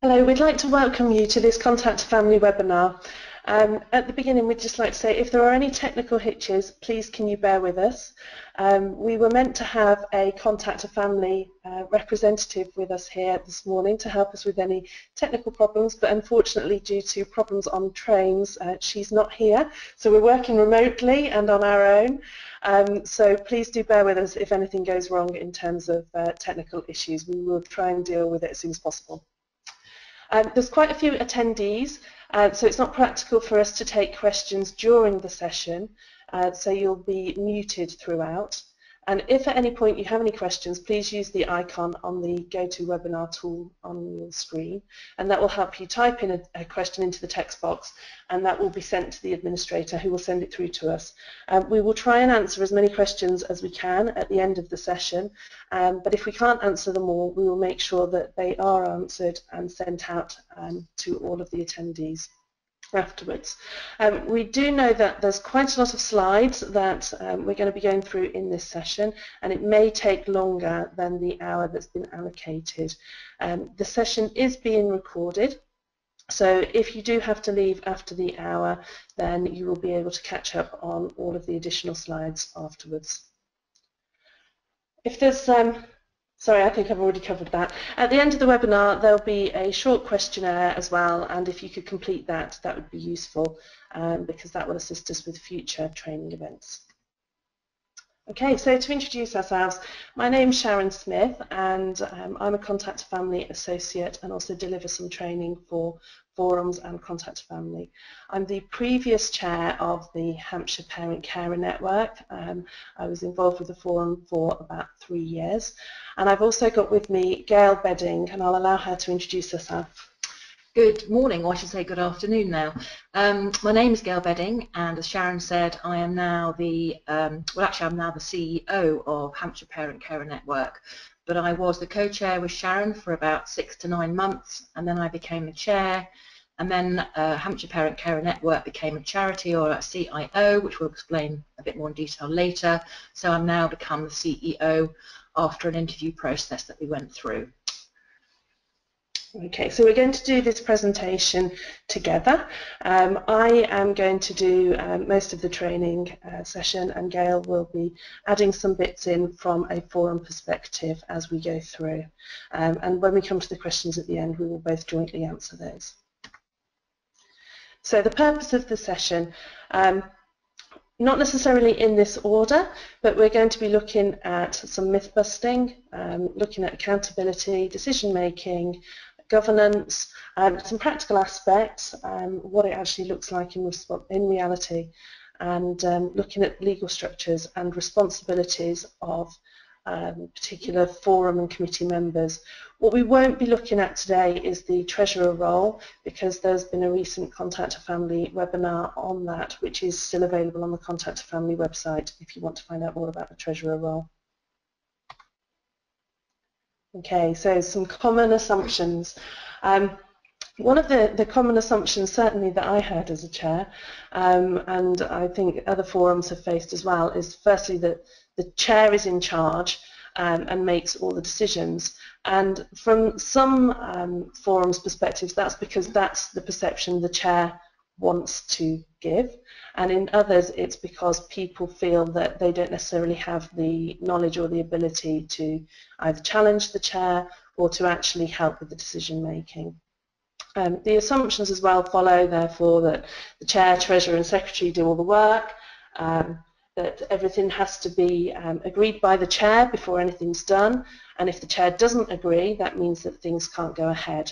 Hello, we'd like to welcome you to this Contact a Family webinar. At the beginning, we'd just like to say if there are any technical hitches, please can you bear with us. We were meant to have a Contact a Family representative with us here this morning to help us with any technical problems, but unfortunately due to problems on trains, she's not here. So we're working remotely and on our own. So please do bear with us if anything goes wrong in terms of technical issues. We will try and deal with it as soon as possible. There's quite a few attendees, so it's not practical for us to take questions during the session, so you'll be muted throughout. And if at any point you have any questions, please use the icon on the GoToWebinar tool on your screen, and that will help you type in a question into the text box, and that will be sent to the administrator who will send it through to us. We will try and answer as many questions as we can at the end of the session, but if we can't answer them all, we will make sure that they are answered and sent out to all of the attendees afterwards. We do know that there's quite a lot of slides that we're going to be going through in this session, and it may take longer than the hour that's been allocated. The session is being recorded, so if you do have to leave after the hour, then you will be able to catch up on all of the additional slides afterwards. If there's sorry, I think I've already covered that. At the end of the webinar, there'll be a short questionnaire as well, and if you could complete that, that would be useful because that will assist us with future training events. Okay, so to introduce ourselves, my name's Sharon Smith, and I'm a Contact a Family associate and also deliver some training for forums and Contact a Family. I'm the previous chair of the Hampshire Parent Carer Network. I was involved with the forum for about 3 years, and I've also got with me Gail Bedding, and I'll allow her to introduce herself. Good morning, or I should say good afternoon now. My name is Gail Bedding, and as Sharon said, I am now the, I'm now the CEO of Hampshire Parent Carer Network, but I was the co-chair with Sharon for about 6 to 9 months, and then I became the chair, and then Hampshire Parent Carer Network became a charity or a CIO, which we'll explain a bit more in detail later, so I'm now become the CEO after an interview process that we went through. Okay, so we're going to do this presentation together. I am going to do most of the training session, and Gail will be adding some bits in from a forum perspective as we go through. And when we come to the questions at the end, we will both jointly answer those. So the purpose of the session, not necessarily in this order, but we're going to be looking at some myth busting, looking at accountability, decision making, governance, some practical aspects, what it actually looks like in reality, and looking at legal structures and responsibilities of particular forum and committee members. What we won't be looking at today is the treasurer role, because there's been a recent Contact a Family webinar on that, which is still available on the Contact a Family website if you want to find out more about the treasurer role. Okay, so some common assumptions. One of the common assumptions certainly that I heard as a chair, and I think other forums have faced as well, is firstly that the chair is in charge and makes all the decisions. And from some forums' perspectives, that's because that's the perception the chair wants to give, and in others it's because people feel that they don't necessarily have the knowledge or the ability to either challenge the chair or to actually help with the decision making. The assumptions as well follow, therefore, that the chair, treasurer and secretary do all the work, that everything has to be agreed by the chair before anything's done, and if the chair doesn't agree, that means that things can't go ahead.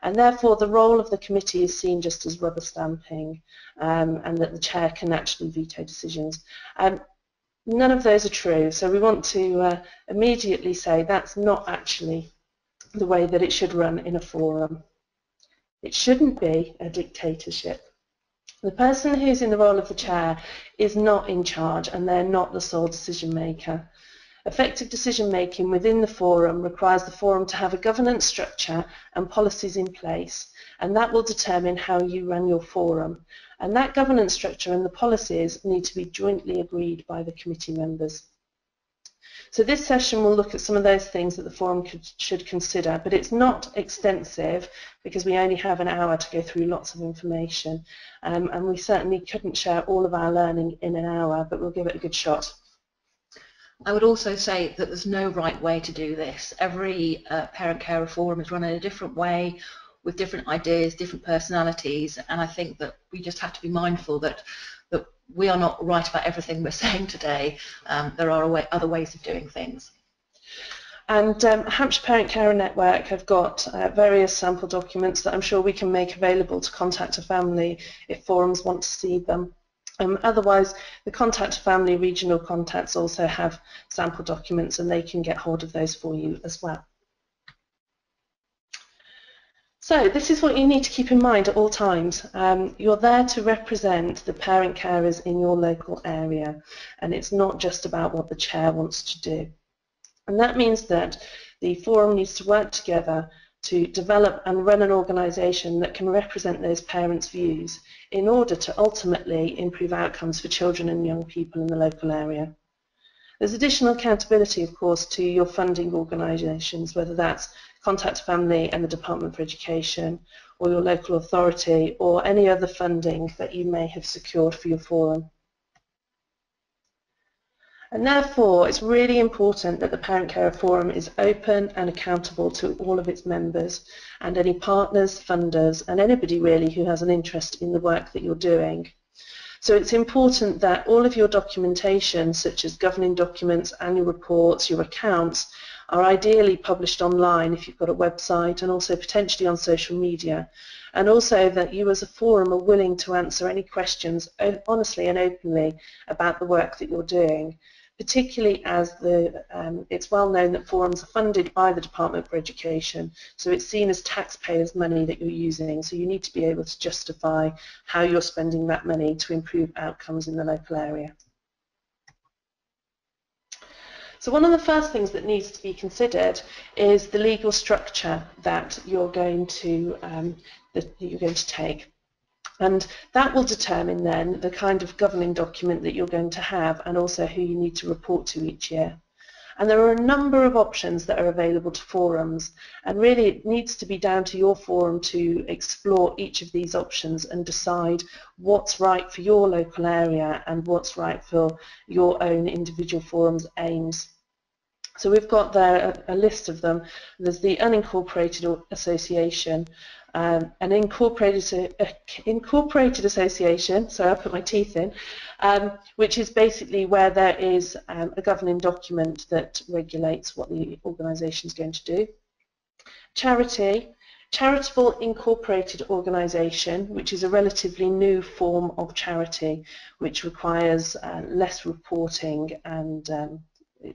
And therefore the role of the committee is seen just as rubber stamping, and that the chair can actually veto decisions. None of those are true, so we want to immediately say that's not actually the way that it should run in a forum. It shouldn't be a dictatorship. The person who's in the role of the chair is not in charge, and they're not the sole decision maker. Effective decision making within the forum requires the forum to have a governance structure and policies in place, and that will determine how you run your forum. And that governance structure and the policies need to be jointly agreed by the committee members. So this session will look at some of those things that the forum should consider, but it's not extensive because we only have an hour to go through lots of information, and we certainly couldn't share all of our learning in an hour, but we'll give it a good shot. I would also say that there's no right way to do this. Every parent-carer forum is run in a different way, with different ideas, different personalities, and I think that we just have to be mindful that we are not right about everything we're saying today. There are other ways of doing things. And Hampshire Parent Carer Network have got various sample documents that I'm sure we can make available to Contact a Family if forums want to see them. Otherwise, the Contact a Family regional contacts also have sample documents, and they can get hold of those for you as well. So this is what you need to keep in mind at all times. You're there to represent the parent carers in your local area, and it's not just about what the chair wants to do. And that means that the forum needs to work together to develop and run an organisation that can represent those parents' views in order to ultimately improve outcomes for children and young people in the local area. There's additional accountability, of course, to your funding organisations, whether that's Contact a Family and the Department for Education, or your local authority, or any other funding that you may have secured for your forum. And therefore, it's really important that the Parent Carer Forum is open and accountable to all of its members and any partners, funders, and anybody really who has an interest in the work that you're doing. So it's important that all of your documentation, such as governing documents, annual reports, your accounts, are ideally published online if you've got a website, and also potentially on social media. And also that you as a forum are willing to answer any questions honestly and openly about the work that you're doing, particularly as it's well known that forums are funded by the Department for Education, so it's seen as taxpayers' money that you're using, so you need to be able to justify how you're spending that money to improve outcomes in the local area. So one of the first things that needs to be considered is the legal structure that you're going to take. And that will determine then the kind of governing document that you're going to have, and also who you need to report to each year. And there are a number of options that are available to forums, and really it needs to be down to your forum to explore each of these options and decide what's right for your local area and what's right for your own individual forum's aims. So we've got there a list of them. There's the Unincorporated Association, an incorporated association, so I'll put my teeth in, which is basically where there is a governing document that regulates what the organisation is going to do. Charitable incorporated organisation, which is a relatively new form of charity, which requires less reporting, and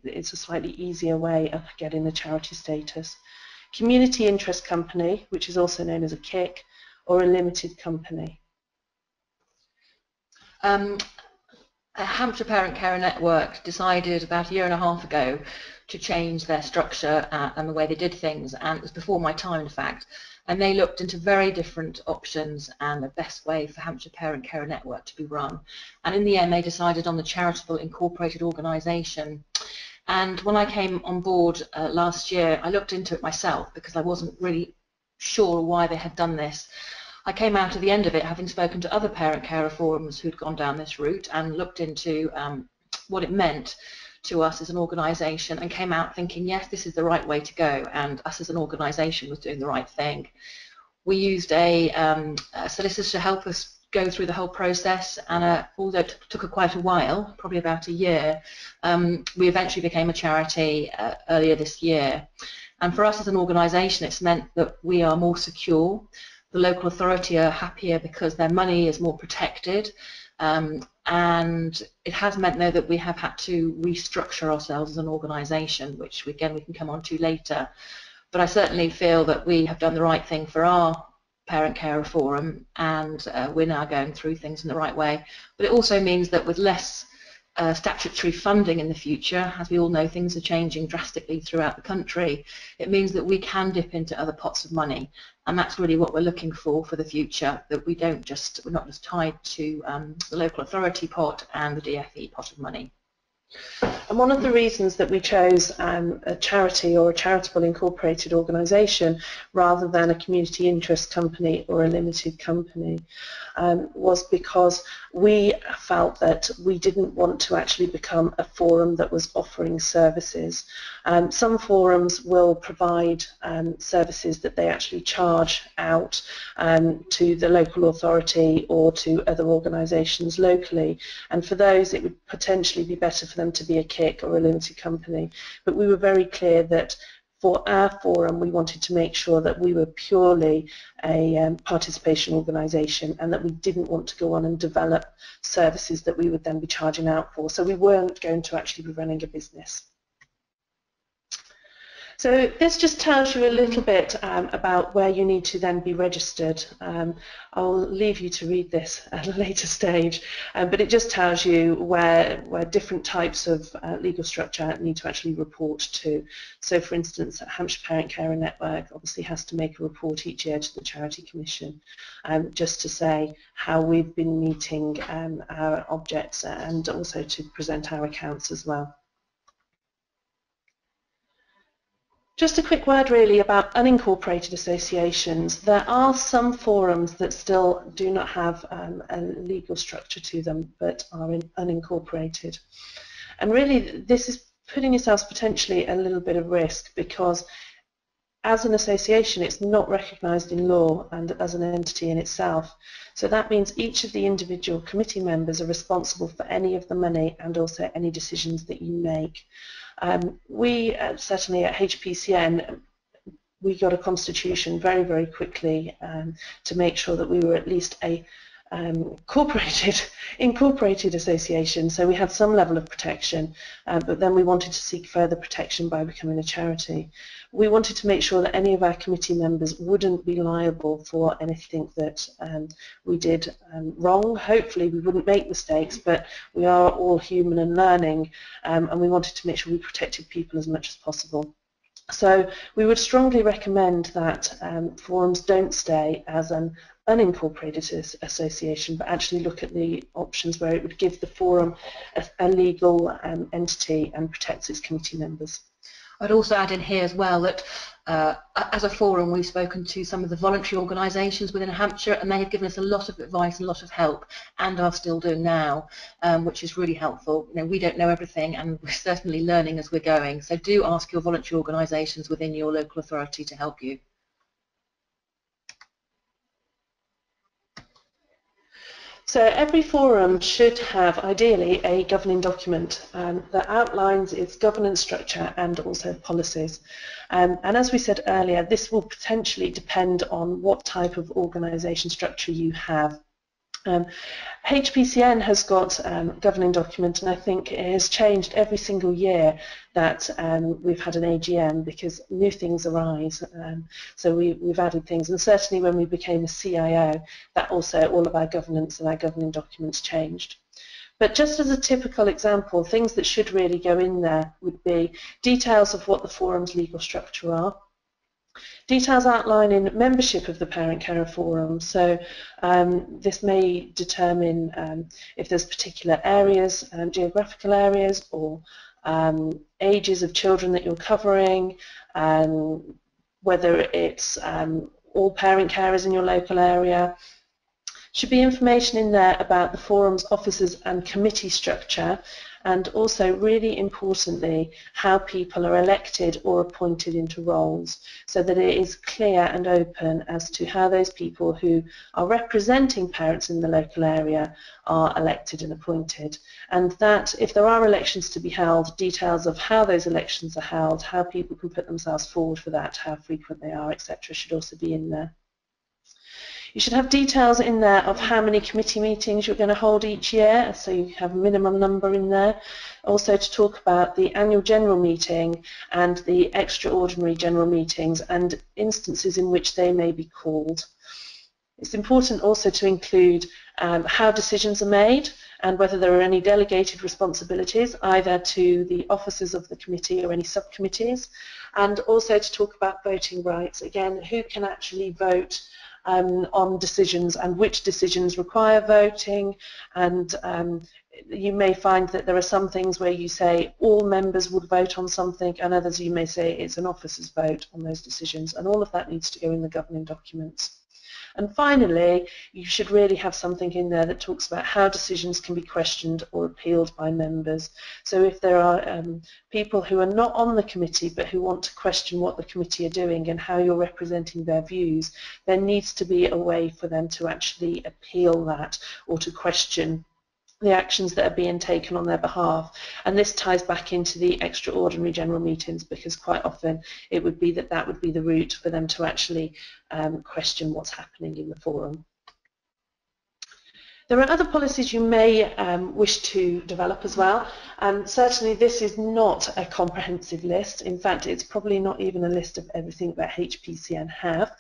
it's a slightly easier way of getting the charity status. Community interest company, which is also known as a KIC, or a limited company. Hampshire Parent Carer Network decided about a year and a half ago to change their structure and the way they did things, and it was before my time, in fact, and they looked into very different options and the best way for Hampshire Parent Carer Network to be run, and in the end they decided on the charitable incorporated organisation. And when I came on board last year, I looked into it myself because I wasn't really sure why they had done this. I came out at the end of it having spoken to other parent-carer forums who'd gone down this route and looked into what it meant to us as an organisation, and came out thinking, yes, this is the right way to go, and us as an organisation was doing the right thing. We used a solicitor to help us go through the whole process, and although it took quite a while, probably about a year, we eventually became a charity earlier this year. And for us as an organisation, it's meant that we are more secure. The local authority are happier because their money is more protected, and it has meant, though, that we have had to restructure ourselves as an organisation, which again we can come on to later. But I certainly feel that we have done the right thing for our Parent Carer Forum, and we're now going through things in the right way. But it also means that with less statutory funding in the future, as we all know things are changing drastically throughout the country, it means that we can dip into other pots of money, and that's really what we're looking for the future, that we're not just tied to the local authority pot and the DFE pot of money. And one of the reasons that we chose a charity or a charitable incorporated organisation rather than a community interest company or a limited company was because we felt that we didn't want to actually become a forum that was offering services. Some forums will provide services that they actually charge out to the local authority or to other organisations locally, and for those it would potentially be better for them to be a KIC or a limited company. But we were very clear that for our forum we wanted to make sure that we were purely a participation organisation and that we didn't want to go on and develop services that we would then be charging out for. So we weren't going to actually be running a business. So this just tells you a little bit about where you need to then be registered. I'll leave you to read this at a later stage, but it just tells you where different types of legal structure need to actually report to. So for instance, Hampshire Parent Carer Network obviously has to make a report each year to the Charity Commission, just to say how we've been meeting our objects and also to present our accounts as well. Just a quick word really about unincorporated associations. There are some forums that still do not have a legal structure to them but are unincorporated. And really this is putting yourselves potentially a little bit of risk, because as an association it's not recognised in law and as an entity in itself. So that means each of the individual committee members are responsible for any of the money and also any decisions that you make. We certainly at HPCN, we got a constitution very, very quickly to make sure that we were at least a incorporated association, so we had some level of protection, but then we wanted to seek further protection by becoming a charity. We wanted to make sure that any of our committee members wouldn't be liable for anything that we did wrong. Hopefully we wouldn't make mistakes, but we are all human and learning, and we wanted to make sure we protected people as much as possible. So we would strongly recommend that forums don't stay as an unincorporated association, but actually look at the options where it would give the forum a legal entity and protects its committee members. I'd also add in here as well that as a forum we've spoken to some of the voluntary organisations within Hampshire, and they have given us a lot of advice and a lot of help, and are still doing now, which is really helpful. You know, we don't know everything and we're certainly learning as we're going, so do ask your voluntary organisations within your local authority to help you. So every forum should have, ideally, a governing document that outlines its governance structure and also policies. And as we said earlier, this will potentially depend on what type of organisation structure you have. HPCN has got a governing document, and I think it has changed every single year that we've had an AGM, because new things arise. So we've added things, and certainly when we became a CIO, that also all of our governance and our governing documents changed. But just as a typical example, things that should really go in there would be details of what the forum's legal structure are, details outlining membership of the Parent Carer Forum. So this may determine if there's particular areas, geographical areas, or ages of children that you're covering, whether it's all parent carers in your local area. Should be information in there about the forum's officers and committee structure, and also, really importantly, how people are elected or appointed into roles, so that it is clear and open as to how those people who are representing parents in the local area are elected and appointed. And that, if there are elections to be held, details of how those elections are held, how people can put themselves forward for that, how frequent they are, etc., should also be in there. You should have details in there of how many committee meetings you're going to hold each year, so you have a minimum number in there. Also to talk about the annual general meeting and the extraordinary general meetings and instances in which they may be called. It's important also to include how decisions are made and whether there are any delegated responsibilities either to the officers of the committee or any subcommittees, and also to talk about voting rights. Again, who can actually vote on decisions and which decisions require voting, and you may find that there are some things where you say all members would vote on something, and others you may say it's an officer's vote on those decisions, and all of that needs to go in the governing documents. And finally, you should really have something in there that talks about how decisions can be questioned or appealed by members. So if there are people who are not on the committee but who want to question what the committee are doing and how you're representing their views, there needs to be a way for them to actually appeal that or to question the actions that are being taken on their behalf. And this ties back into the extraordinary general meetings, because quite often it would be that would be the route for them to actually question what's happening in the forum. There are other policies you may wish to develop as well, and certainly this is not a comprehensive list. In fact, it's probably not even a list of everything that HPCN have.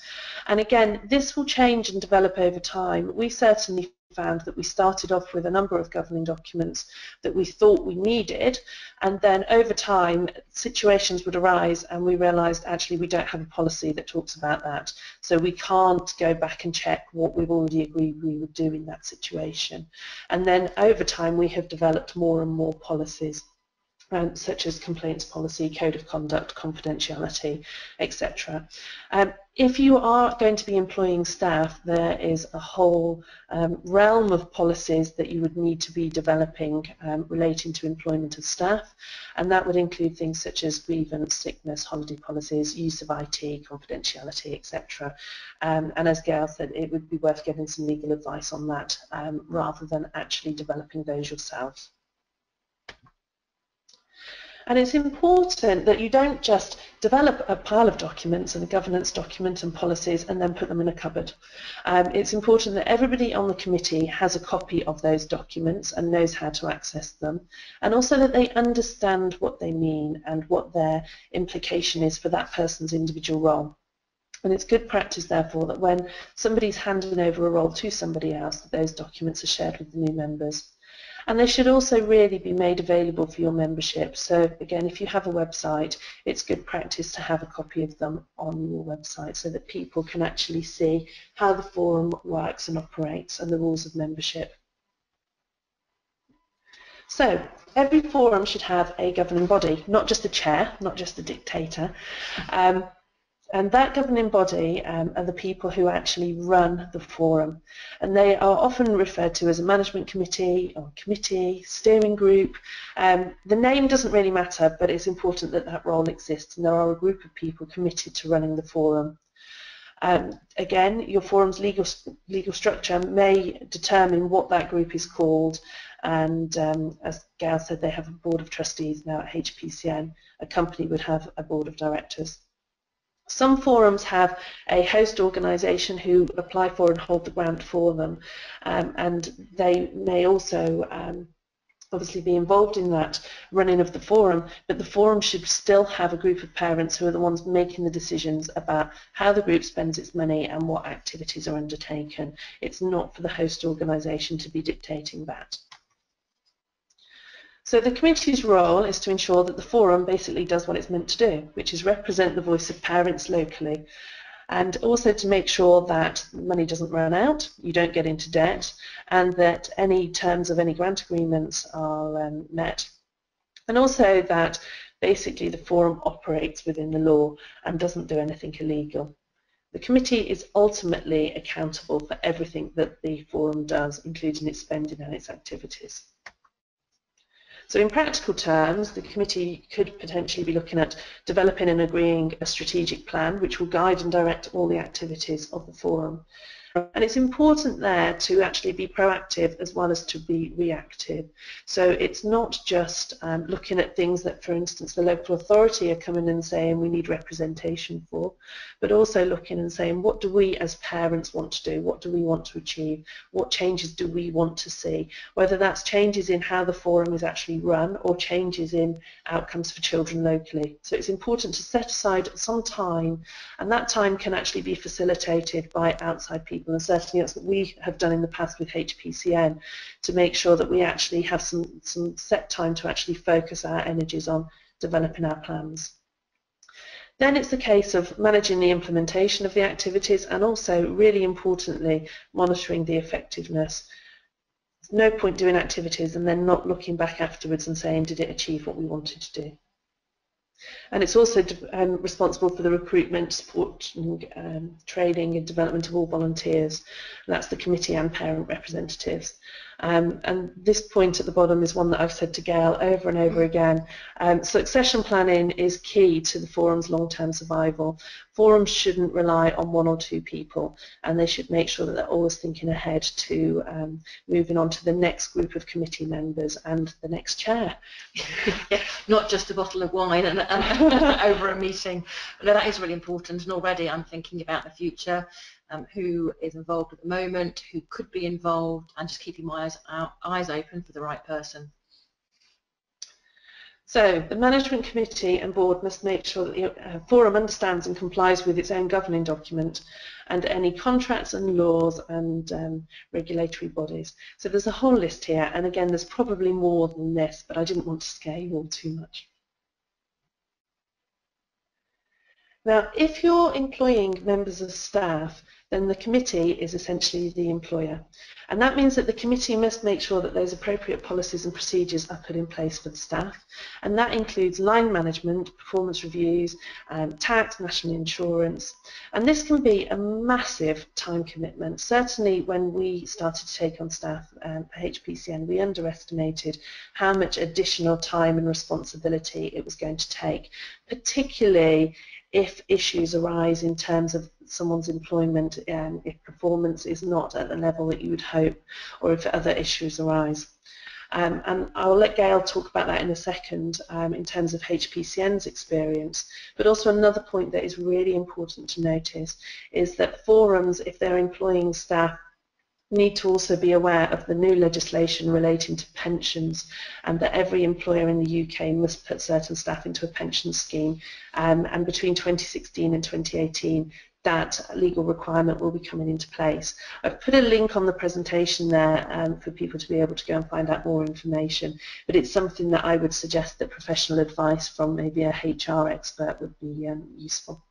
And again, this will change and develop over time. We certainly found that we started off with a number of governing documents that we thought we needed, and then over time situations would arise and we realised actually we don't have a policy that talks about that, so we can't go back and check what we've already agreed we would do in that situation. And then over time we have developed more and more policies, such as complaints policy, code of conduct, confidentiality, etc. If you are going to be employing staff, there is a whole realm of policies that you would need to be developing relating to employment of staff, and that would include things such as grievance, sickness, holiday policies, use of IT, confidentiality, etc. And as Gail said, it would be worth getting some legal advice on that rather than actually developing those yourself. And it's important that you don't just develop a pile of documents and a governance document and policies and then put them in a cupboard. It's important that everybody on the committee has a copy of those documents and knows how to access them, and also that they understand what they mean and what their implication is for that person's individual role. And it's good practice, therefore, that when somebody's handing over a role to somebody else, that those documents are shared with the new members. And they should also really be made available for your membership. So again, if you have a website, it's good practice to have a copy of them on your website so that people can actually see how the forum works and operates and the rules of membership. So every forum should have a governing body, not just a chair, not just a dictator. And that governing body are the people who actually run the forum. And they are often referred to as a management committee or committee, steering group. The name doesn't really matter, but it's important that that role exists, and there are a group of people committed to running the forum. Again, your forum's legal structure may determine what that group is called, and as Gail said, they have a board of trustees now at HPCN. A company would have a board of directors. Some forums have a host organisation who apply for and hold the grant for them, and they may also obviously be involved in that running of the forum, but the forum should still have a group of parents who are the ones making the decisions about how the group spends its money and what activities are undertaken. It's not for the host organisation to be dictating that. So the committee's role is to ensure that the forum basically does what it's meant to do, which is represent the voice of parents locally, and also to make sure that money doesn't run out, you don't get into debt, and that any terms of any grant agreements are met, and also that basically the forum operates within the law and doesn't do anything illegal. The committee is ultimately accountable for everything that the forum does, including its spending and its activities. So in practical terms, the committee could potentially be looking at developing and agreeing a strategic plan which will guide and direct all the activities of the forum. And it's important there to actually be proactive as well as to be reactive. So it's not just looking at things that, for instance, the local authority are coming and saying we need representation for, but also looking and saying what do we as parents want to do, what do we want to achieve, what changes do we want to see, whether that's changes in how the forum is actually run or changes in outcomes for children locally. So it's important to set aside some time, and that time can actually be facilitated by outside people. And certainly that's what we have done in the past with HPCN, to make sure that we actually have some set time to actually focus our energies on developing our plans. Then it's the case of managing the implementation of the activities and also, really importantly, monitoring the effectiveness. No point doing activities and then not looking back afterwards and saying, did it achieve what we wanted to do? And it's also responsible for the recruitment, support, and training and development of all volunteers. And that's the committee and parent representatives. And this point at the bottom is one that I've said to Gail over and over again. Succession planning is key to the forum's long-term survival. Forums shouldn't rely on one or two people, and they should make sure that they're always thinking ahead to moving on to the next group of committee members and the next chair. Yeah, not just a bottle of wine and over a meeting. No, that is really important, and already I'm thinking about the future, who is involved at the moment, who could be involved, and just keeping my eyes open for the right person. So the management committee and board must make sure that the forum understands and complies with its own governing document and any contracts and laws and regulatory bodies. So there's a whole list here, and again there's probably more than this, but I didn't want to scare you all too much. Now, if you're employing members of staff, then the committee is essentially the employer. And that means that the committee must make sure that those appropriate policies and procedures are put in place for the staff. And that includes line management, performance reviews, tax, national insurance. And this can be a massive time commitment. Certainly when we started to take on staff at HPCN, we underestimated how much additional time and responsibility it was going to take, particularly if issues arise in terms of someone's employment, if performance is not at the level that you would hope, or if other issues arise. And I'll let Gail talk about that in a second in terms of HPCN's experience. But also another point that is really important to notice is that forums, if they're employing staff, need to also be aware of the new legislation relating to pensions, and that every employer in the UK must put certain staff into a pension scheme, and between 2016 and 2018 that legal requirement will be coming into place. I've put a link on the presentation there for people to be able to go and find out more information, but it's something that I would suggest that professional advice from maybe a HR expert would be useful.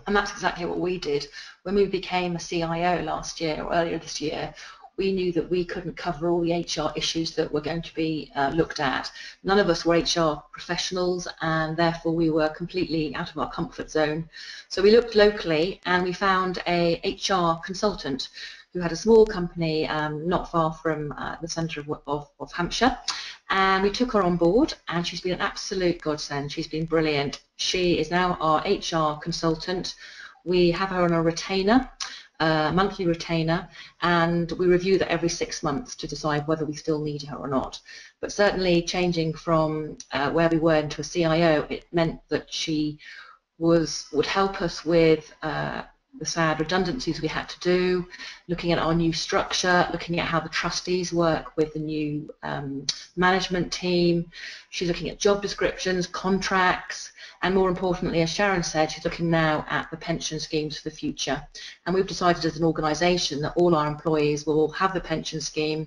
And that's exactly what we did. When we became a CIO last year, or earlier this year, we knew that we couldn't cover all the HR issues that were going to be looked at. None of us were HR professionals, and therefore we were completely out of our comfort zone. So we looked locally and we found a HR consultant who had a small company not far from the centre of Hampshire. And we took her on board, and she's been an absolute godsend. She's been brilliant. She is now our HR consultant. We have her on a retainer, monthly retainer, and we review that every 6 months to decide whether we still need her or not. But certainly changing from where we were into a CIO, it meant that she would help us with the sad redundancies we had to do, looking at our new structure, looking at how the trustees work with the new management team. She's looking at job descriptions, contracts, and more importantly, as Sharon said, she's looking now at the pension schemes for the future. And we've decided as an organisation that all our employees will have the pension scheme,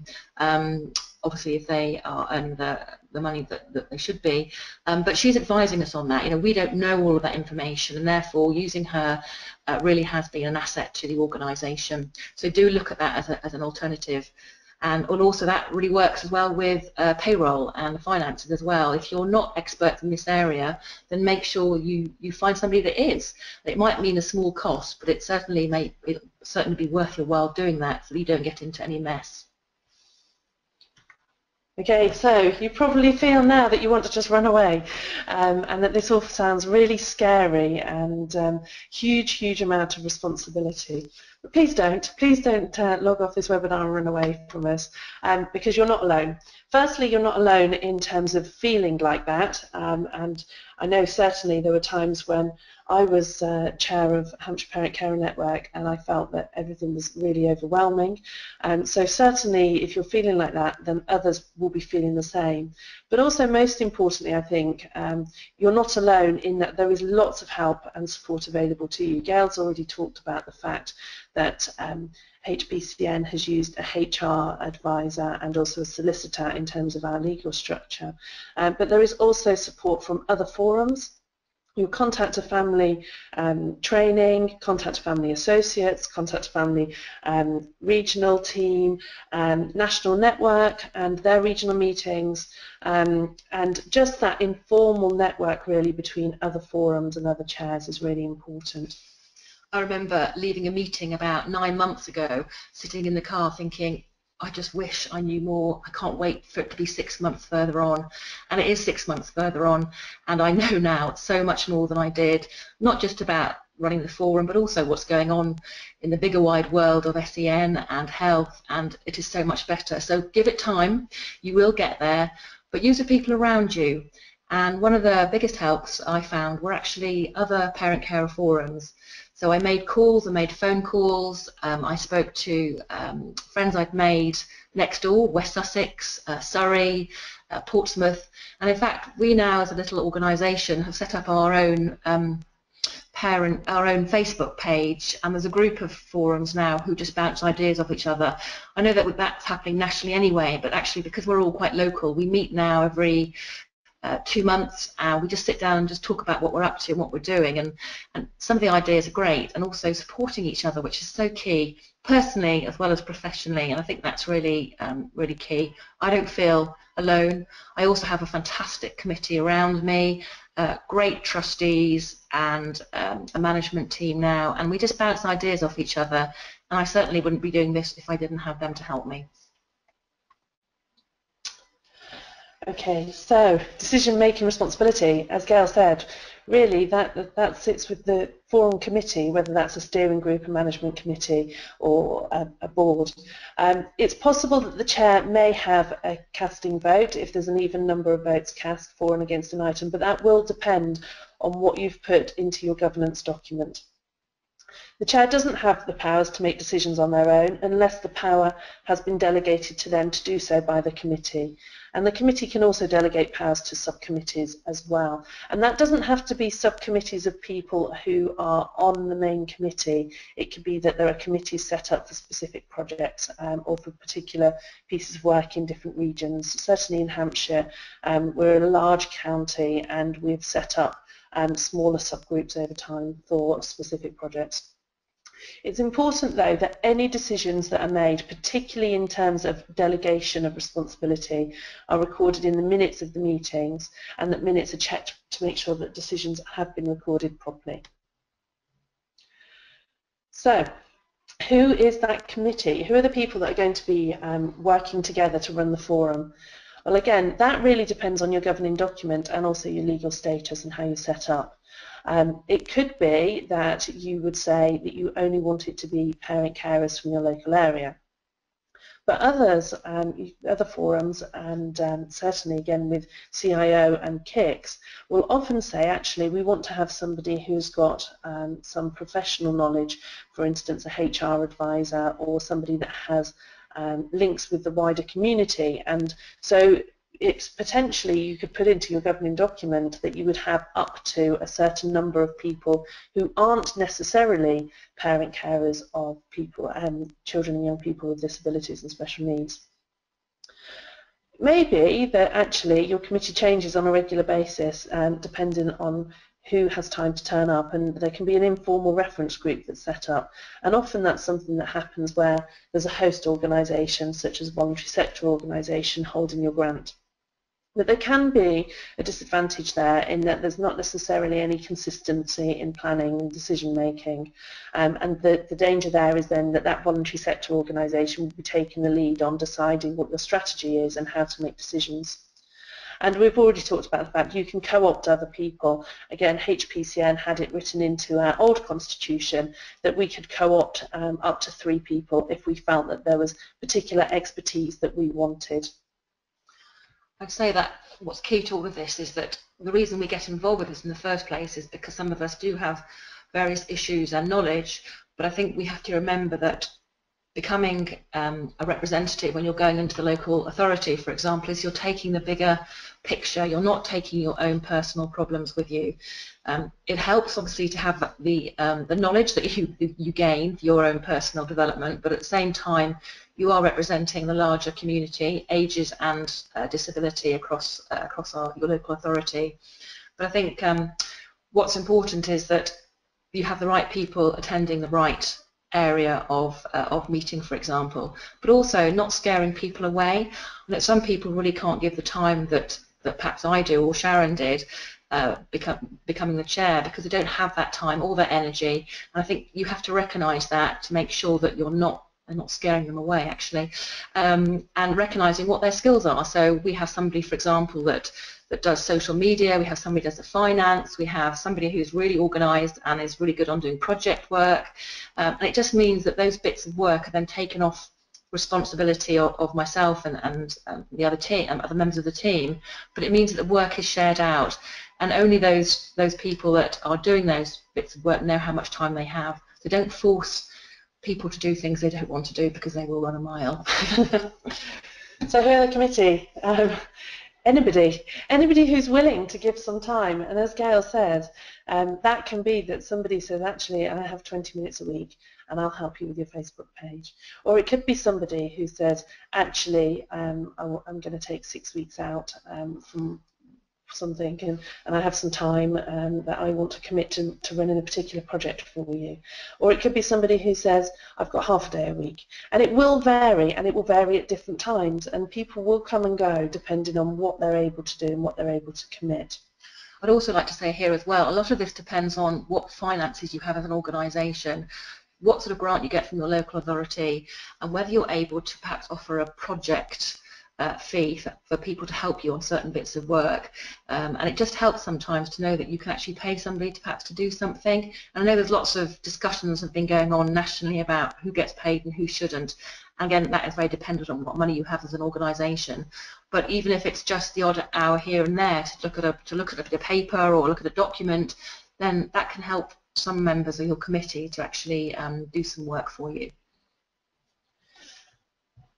obviously if they are earning the money that they should be, but she's advising us on that. You know, we don't know all of that information, and therefore using her really has been an asset to the organisation. So do look at that as an alternative. And also that really works as well with payroll and the finances as well. If you're not experts in this area, then make sure you find somebody that is. It might mean a small cost, but it certainly may be worth your while doing that so that you don't get into any mess. Okay, so you probably feel now that you want to just run away, and that this all sounds really scary and huge amount of responsibility. But please don't log off this webinar and run away from us, because you're not alone. Firstly, you're not alone in terms of feeling like that, and I know certainly there were times when I was chair of Hampshire Parent Carer Network and I felt that everything was really overwhelming. So certainly if you're feeling like that, then others will be feeling the same. But also most importantly, I think, you're not alone in that there is lots of help and support available to you. Gail's already talked about the fact that HPCN has used a HR advisor and also a solicitor in terms of our legal structure. But there is also support from other forums. Your contact to family training, contact to family associates, contact to family regional team, national network and their regional meetings, and just that informal network really between other forums and other chairs is really important. I remember leaving a meeting about 9 months ago, sitting in the car thinking, I just wish I knew more. I can't wait for it to be 6 months further on. And it is 6 months further on, and I know now so much more than I did, not just about running the forum, but also what's going on in the bigger wide world of SEN and health, and it is so much better. So give it time, you will get there, but use the people around you. And one of the biggest helps I found were actually other parent-carer forums. So I made calls, I made phone calls, I spoke to friends I'd made next door, West Sussex, Surrey, Portsmouth, and in fact we now as a little organisation have set up our own Facebook page, and there's a group of forums now who just bounce ideas off each other. I know that that's happening nationally anyway, but actually because we're all quite local, we meet now every 2 months, and we just sit down and just talk about what we're up to and what we're doing, and some of the ideas are great, and also supporting each other, which is so key, personally as well as professionally, and I think that's really really key. I don't feel alone. I also have a fantastic committee around me, great trustees and a management team now, and we just bounce ideas off each other, and I certainly wouldn't be doing this if I didn't have them to help me. Okay, so decision-making responsibility, as Gail said, really that sits with the forum committee, whether that's a steering group, a management committee, or a board. It's possible that the chair may have a casting vote if there's an even number of votes cast for and against an item, but that will depend on what you've put into your governance document. The chair doesn't have the powers to make decisions on their own unless the power has been delegated to them to do so by the committee. And the committee can also delegate powers to subcommittees as well. And that doesn't have to be subcommittees of people who are on the main committee. It could be that there are committees set up for specific projects or for particular pieces of work in different regions. Certainly in Hampshire, we're a large county and we've set up smaller subgroups over time for specific projects. It's important, though, that any decisions that are made, particularly in terms of delegation of responsibility, are recorded in the minutes of the meetings, and that minutes are checked to make sure that decisions have been recorded properly. So, who is that committee? Who are the people that are going to be working together to run the forum? Well, again, that really depends on your governing document and also your legal status and how you're set up. It could be that you would say that you only want it to be parent carers from your local area. But others, other forums, and certainly again with CIO and KICS, will often say, actually, we want to have somebody who's got some professional knowledge, for instance, a HR advisor or somebody that has links with the wider community. And so it's potentially, you could put into your governing document that you would have up to a certain number of people who aren't necessarily parent carers of people and children and young people with disabilities and special needs. Maybe that actually your committee changes on a regular basis depending on who has time to turn up, and there can be an informal reference group that's set up, and often that's something that happens where there's a host organisation such as a voluntary sector organisation holding your grant. But there can be a disadvantage there in that there's not necessarily any consistency in planning and decision making, and the danger there is then that that voluntary sector organisation will be taking the lead on deciding what your strategy is and how to make decisions. And we've already talked about the fact you can co-opt other people. Again, HPCN had it written into our old constitution that we could co-opt up to 3 people if we felt that there was particular expertise that we wanted. I'd say that what's key to all of this is that the reason we get involved with this in the first place is because some of us do have various issues and knowledge, but I think we have to remember that becoming a representative when you're going into the local authority, for example, is you're taking the bigger picture, you're not taking your own personal problems with you. It helps obviously to have the knowledge that you gain for your own personal development, but at the same time you are representing the larger community, ages and disability across your local authority. But I think what's important is that you have the right people attending the right area of meeting, for example, but also not scaring people away. That some people really can't give the time that perhaps I do or Sharon did, becoming the chair, because they don't have that time or that energy. And I think you have to recognise that to make sure that you're not scaring them away, actually, and recognising what their skills are. So we have somebody, for example, that does social media, we have somebody who does the finance, we have somebody who's really organised and is really good on doing project work, and it just means that those bits of work are then taken off responsibility of myself and the other members of the team, but it means that the work is shared out, and only those people that are doing those bits of work know how much time they have. So don't force people to do things they don't want to do, because they will run a mile. So who are the committee? Anybody who's willing to give some time, and as Gail says, that can be that somebody says, actually, I have 20 minutes a week and I'll help you with your Facebook page. Or it could be somebody who says, actually, I'm going to take 6 weeks out from something, and I have some time that I want to commit to running a particular project for you. Or it could be somebody who says, I've got half a day a week. And it will vary, and it will vary at different times, and people will come and go depending on what they're able to do and what they're able to commit. I'd also like to say here as well, a lot of this depends on what finances you have as an organisation, what sort of grant you get from your local authority, and whether you're able to perhaps offer a project fee for people to help you on certain bits of work, and it just helps sometimes to know that you can actually pay somebody perhaps to do something. And I know there's lots of discussions have been going on nationally about who gets paid and who shouldn't, and again that is very dependent on what money you have as an organisation. But even if it's just the odd hour here and there to look at a paper or look at a document, then that can help some members of your committee to actually do some work for you.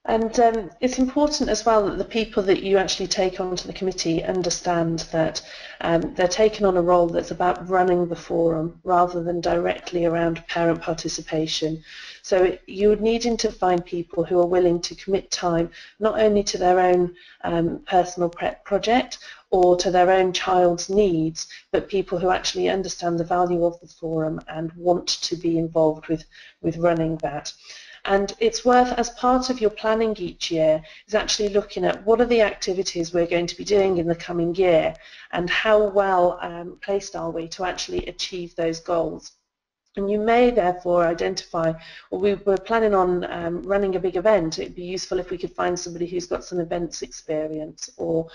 And it's important as well that the people that you actually take onto the committee understand that they're taking on a role that's about running the forum rather than directly around parent participation. So you're needing to find people who are willing to commit time not only to their own personal project or to their own child's needs, but people who actually understand the value of the forum and want to be involved with running that. And it's worth, as part of your planning each year, is actually looking at what are the activities we're going to be doing in the coming year and how well placed are we to actually achieve those goals. And you may therefore identify, well, we're planning on running a big event. It'd be useful if we could find somebody who's got some events experience. Or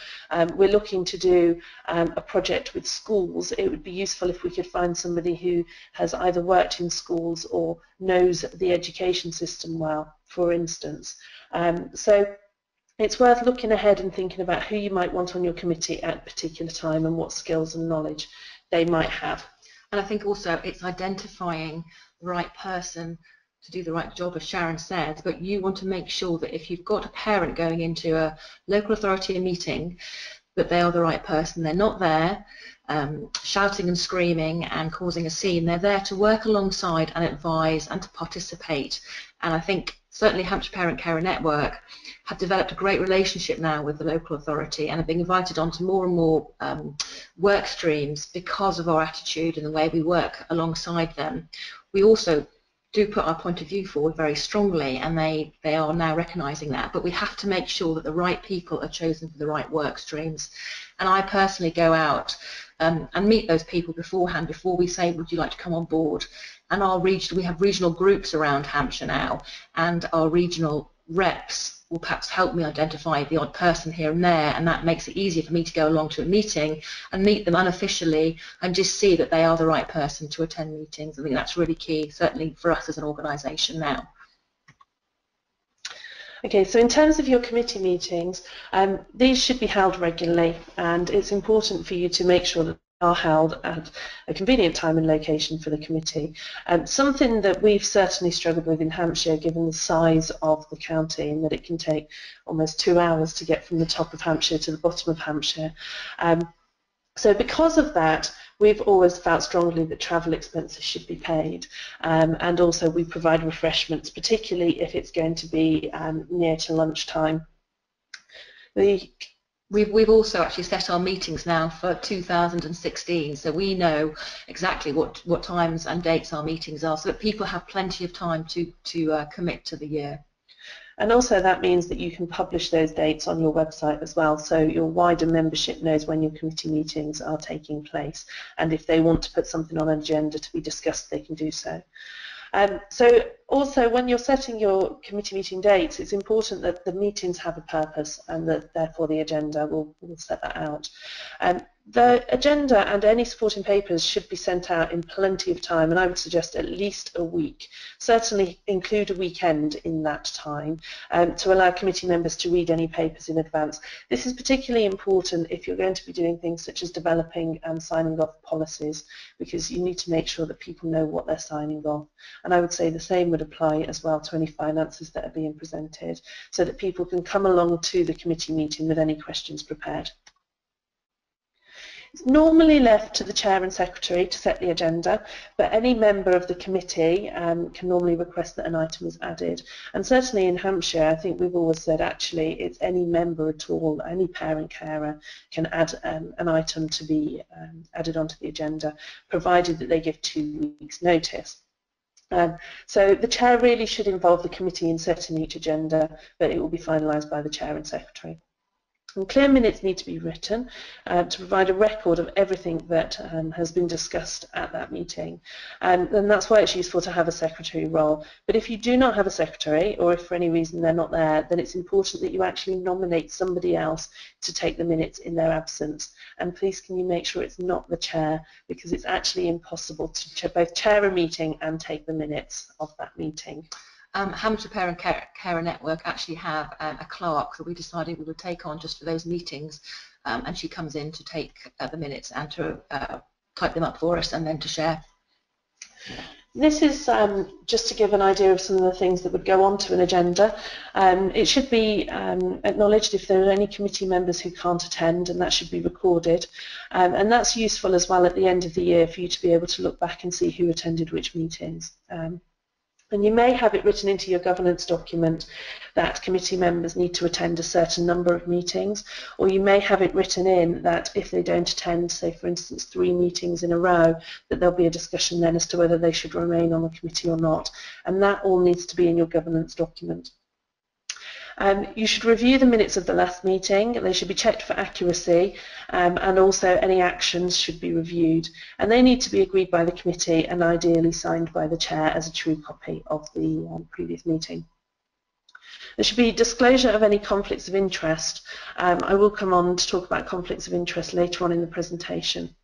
we're looking to do a project with schools. It would be useful if we could find somebody who has either worked in schools or knows the education system well, for instance. So it's worth looking ahead and thinking about who you might want on your committee at a particular time and what skills and knowledge they might have. And I think also it's identifying the right person to do the right job, as Sharon said, but you want to make sure that if you've got a parent going into a local authority meeting, that they are the right person. They're not there shouting and screaming and causing a scene. They're there to work alongside and advise and to participate. And I think certainly Hampshire Parent Carer Network have developed a great relationship now with the local authority and are being invited onto more and more work streams because of our attitude and the way we work alongside them. We also do put our point of view forward very strongly, and they are now recognising that, but we have to make sure that the right people are chosen for the right work streams. And I personally go out and meet those people beforehand, before we say, would you like to come on board? And we have regional groups around Hampshire now, and our regional reps will perhaps help me identify the odd person here and there, and that makes it easier for me to go along to a meeting and meet them unofficially and just see that they are the right person to attend meetings. I think that's really key, certainly for us as an organisation now. Okay, so in terms of your committee meetings, these should be held regularly, and it's important for you to make sure that are held at a convenient time and location for the committee. Something that we've certainly struggled with in Hampshire, given the size of the county, and that it can take almost 2 hours to get from the top of Hampshire to the bottom of Hampshire. So because of that, we've always felt strongly that travel expenses should be paid, and also we provide refreshments, particularly if it's going to be near to lunchtime. The We've also actually set our meetings now for 2016, so we know exactly what times and dates our meetings are, so that people have plenty of time to commit to the year. And also that means that you can publish those dates on your website as well, so your wider membership knows when your committee meetings are taking place, and if they want to put something on an agenda to be discussed, they can do so. So also when you're setting your committee meeting dates, it's important that the meetings have a purpose and that therefore the agenda will set that out. The agenda and any supporting papers should be sent out in plenty of time, and I would suggest at least a week. Certainly include a weekend in that time to allow committee members to read any papers in advance. This is particularly important if you're going to be doing things such as developing and signing off policies, because you need to make sure that people know what they're signing off. And I would say the same would apply as well to any finances that are being presented, so that people can come along to the committee meeting with any questions prepared. It's normally left to the Chair and Secretary to set the agenda, but any member of the committee can normally request that an item is added. And certainly in Hampshire, I think we've always said actually it's any member at all, any parent carer can add an item to be added onto the agenda, provided that they give 2 weeks' notice. So the Chair really should involve the committee in setting each agenda, but it will be finalised by the Chair and Secretary. And clear minutes need to be written to provide a record of everything that has been discussed at that meeting. And that's why it's useful to have a secretary role. But if you do not have a secretary, or if for any reason they're not there, then it's important that you actually nominate somebody else to take the minutes in their absence. And please can you make sure it's not the chair, because it's actually impossible to both chair a meeting and take the minutes of that meeting. Hampshire Parent Carer Network actually have a clerk that we decided we would take on just for those meetings, and she comes in to take the minutes and to type them up for us and then to share. This is just to give an idea of some of the things that would go onto an agenda. It should be acknowledged if there are any committee members who can't attend, and that should be recorded. And that's useful as well at the end of the year for you to be able to look back and see who attended which meetings. And you may have it written into your governance document that committee members need to attend a certain number of meetings, or you may have it written in that if they don't attend, say for instance 3 meetings in a row, that there'll be a discussion then as to whether they should remain on the committee or not. And that all needs to be in your governance document. You should review the minutes of the last meeting. They should be checked for accuracy, and also any actions should be reviewed. And they need to be agreed by the committee and ideally signed by the chair as a true copy of the previous meeting. There should be disclosure of any conflicts of interest. I will come on to talk about conflicts of interest later on in the presentation.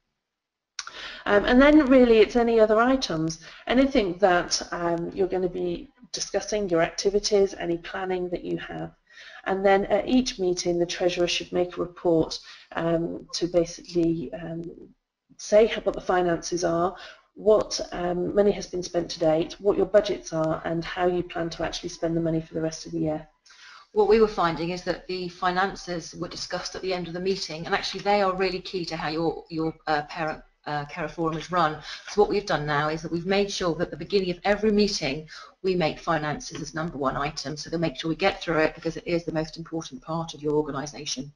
And then really it's any other items, anything that you're going to be discussing, your activities, any planning that you have. And then at each meeting the Treasurer should make a report to basically say what the finances are, what money has been spent to date, what your budgets are, and how you plan to actually spend the money for the rest of the year. What we were finding is that the finances were discussed at the end of the meeting, and actually they are really key to how your parent carer forum is run. So what we've done now is that we've made sure that at the beginning of every meeting we make finances as #1 item, so to make sure we get through it, because it is the most important part of your organisation.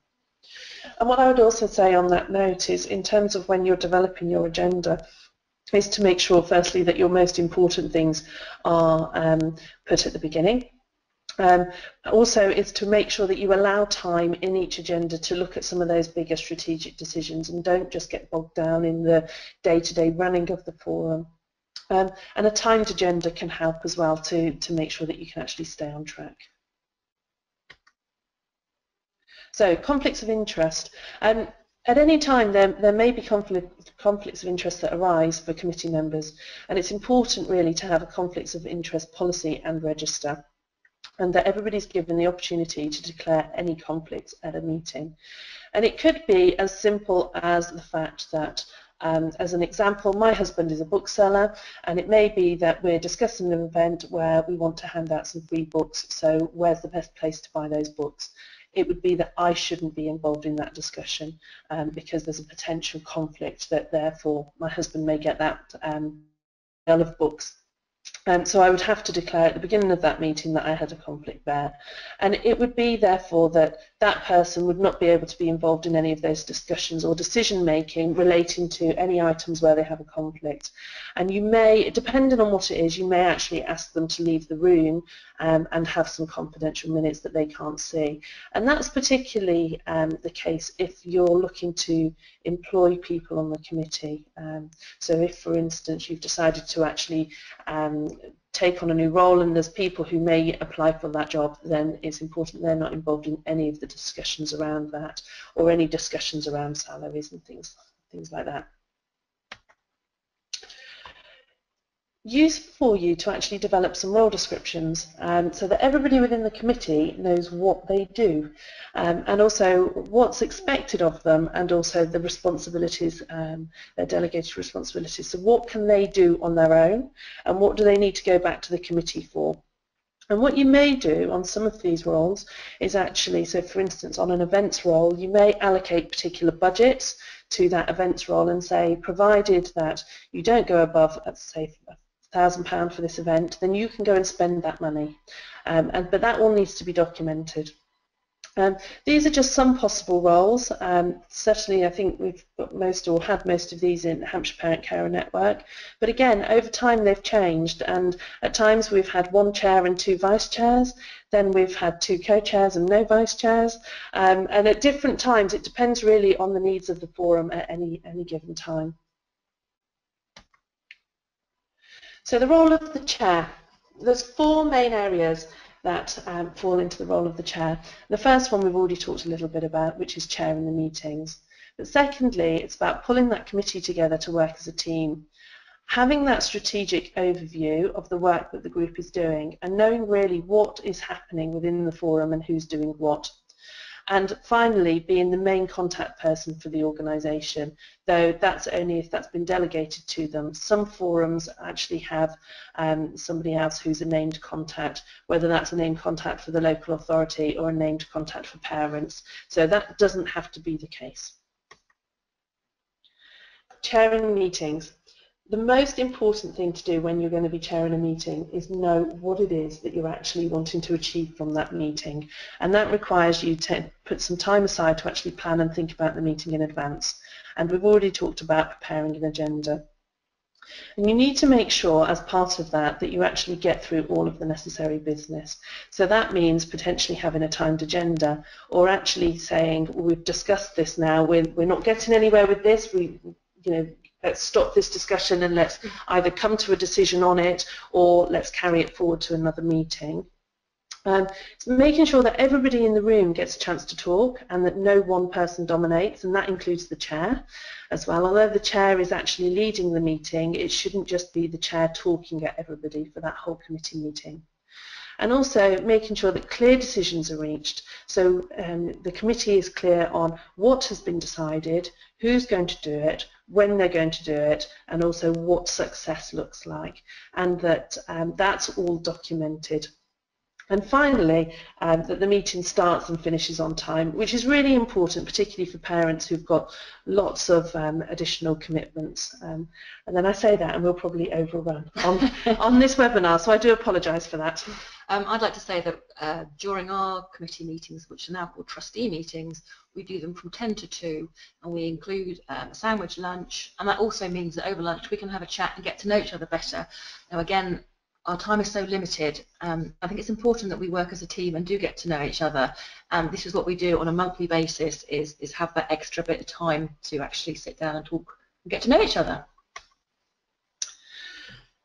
And what I would also say on that note is, in terms of when you're developing your agenda, is to make sure firstly that your most important things are put at the beginning. Also is to make sure that you allow time in each agenda to look at some of those bigger strategic decisions and don't just get bogged down in the day-to-day running of the forum. And a timed agenda can help as well to make sure that you can actually stay on track. So conflicts of interest. At any time there may be conflicts of interest that arise for committee members, and it's important really to have a conflicts of interest policy and register, and that everybody's given the opportunity to declare any conflicts at a meeting. And it could be as simple as the fact that, as an example, my husband is a bookseller, and it may be that we're discussing an event where we want to hand out some free books, so where's the best place to buy those books? It would be that I shouldn't be involved in that discussion because there's a potential conflict that therefore my husband may get that of books. So I would have to declare at the beginning of that meeting that I had a conflict there. And it would be therefore that that person would not be able to be involved in any of those discussions or decision making relating to any items where they have a conflict. And you may, depending on what it is, you may actually ask them to leave the room and have some confidential minutes that they can't see. And that's particularly the case if you're looking to employ people on the committee. So if, for instance, you've decided to actually take on a new role and there's people who may apply for that job, then it's important they're not involved in any of the discussions around that or any discussions around salaries and things like that. Useful for you to actually develop some role descriptions so that everybody within the committee knows what they do and also what's expected of them, and also the responsibilities, their delegated responsibilities. So what can they do on their own and what do they need to go back to the committee for? And what you may do on some of these roles is actually, so for instance on an events role, you may allocate particular budgets to that events role and say, provided that you don't go above, let's say, £1,000 for this event, then you can go and spend that money. But that all needs to be documented. These are just some possible roles. Certainly I think we've got most or had most of these in Hampshire Parent Carer Network. But again, over time they've changed, and at times we've had one chair and two vice chairs, then we've had two co-chairs and no vice chairs, and at different times it depends really on the needs of the forum at any given time. So the role of the chair. There's four main areas that fall into the role of the chair. The first one we've already talked a little bit about, which is chairing the meetings. But secondly, it's about pulling that committee together to work as a team. Having that strategic overview of the work that the group is doing and knowing really what is happening within the forum and who's doing what. And finally, being the main contact person for the organisation, though that's only if that's been delegated to them. Some forums actually have somebody else who's a named contact, whether that's a named contact for the local authority or a named contact for parents. So that doesn't have to be the case. Chairing meetings. The most important thing to do when you're going to be chairing a meeting is know what it is that you're actually wanting to achieve from that meeting, and that requires you to put some time aside to actually plan and think about the meeting in advance. And we've already talked about preparing an agenda. And you need to make sure as part of that that you actually get through all of the necessary business. So that means potentially having a timed agenda, or actually saying, well, we've discussed this now, we're not getting anywhere with this, let's stop this discussion and let's either come to a decision on it or let's carry it forward to another meeting. So making sure that everybody in the room gets a chance to talk and that no one person dominates, and that includes the chair as well. Although the chair is actually leading the meeting, it shouldn't just be the chair talking at everybody for that whole committee meeting. And also making sure that clear decisions are reached. So the committee is clear on what has been decided, who's going to do it, when they're going to do it, and also what success looks like, and that that's all documented. And finally, that the meeting starts and finishes on time, which is really important, particularly for parents who've got lots of additional commitments. And then I say that and we'll probably overrun on this webinar, so I do apologise for that. I'd like to say that during our committee meetings, which are now called trustee meetings, we do them from 10 to 2, and we include a sandwich lunch, and that also means that over lunch we can have a chat and get to know each other better. Now again, our time is so limited. I think it's important that we work as a team and do get to know each other, and this is what we do on a monthly basis, is have that extra bit of time to actually sit down and talk and get to know each other.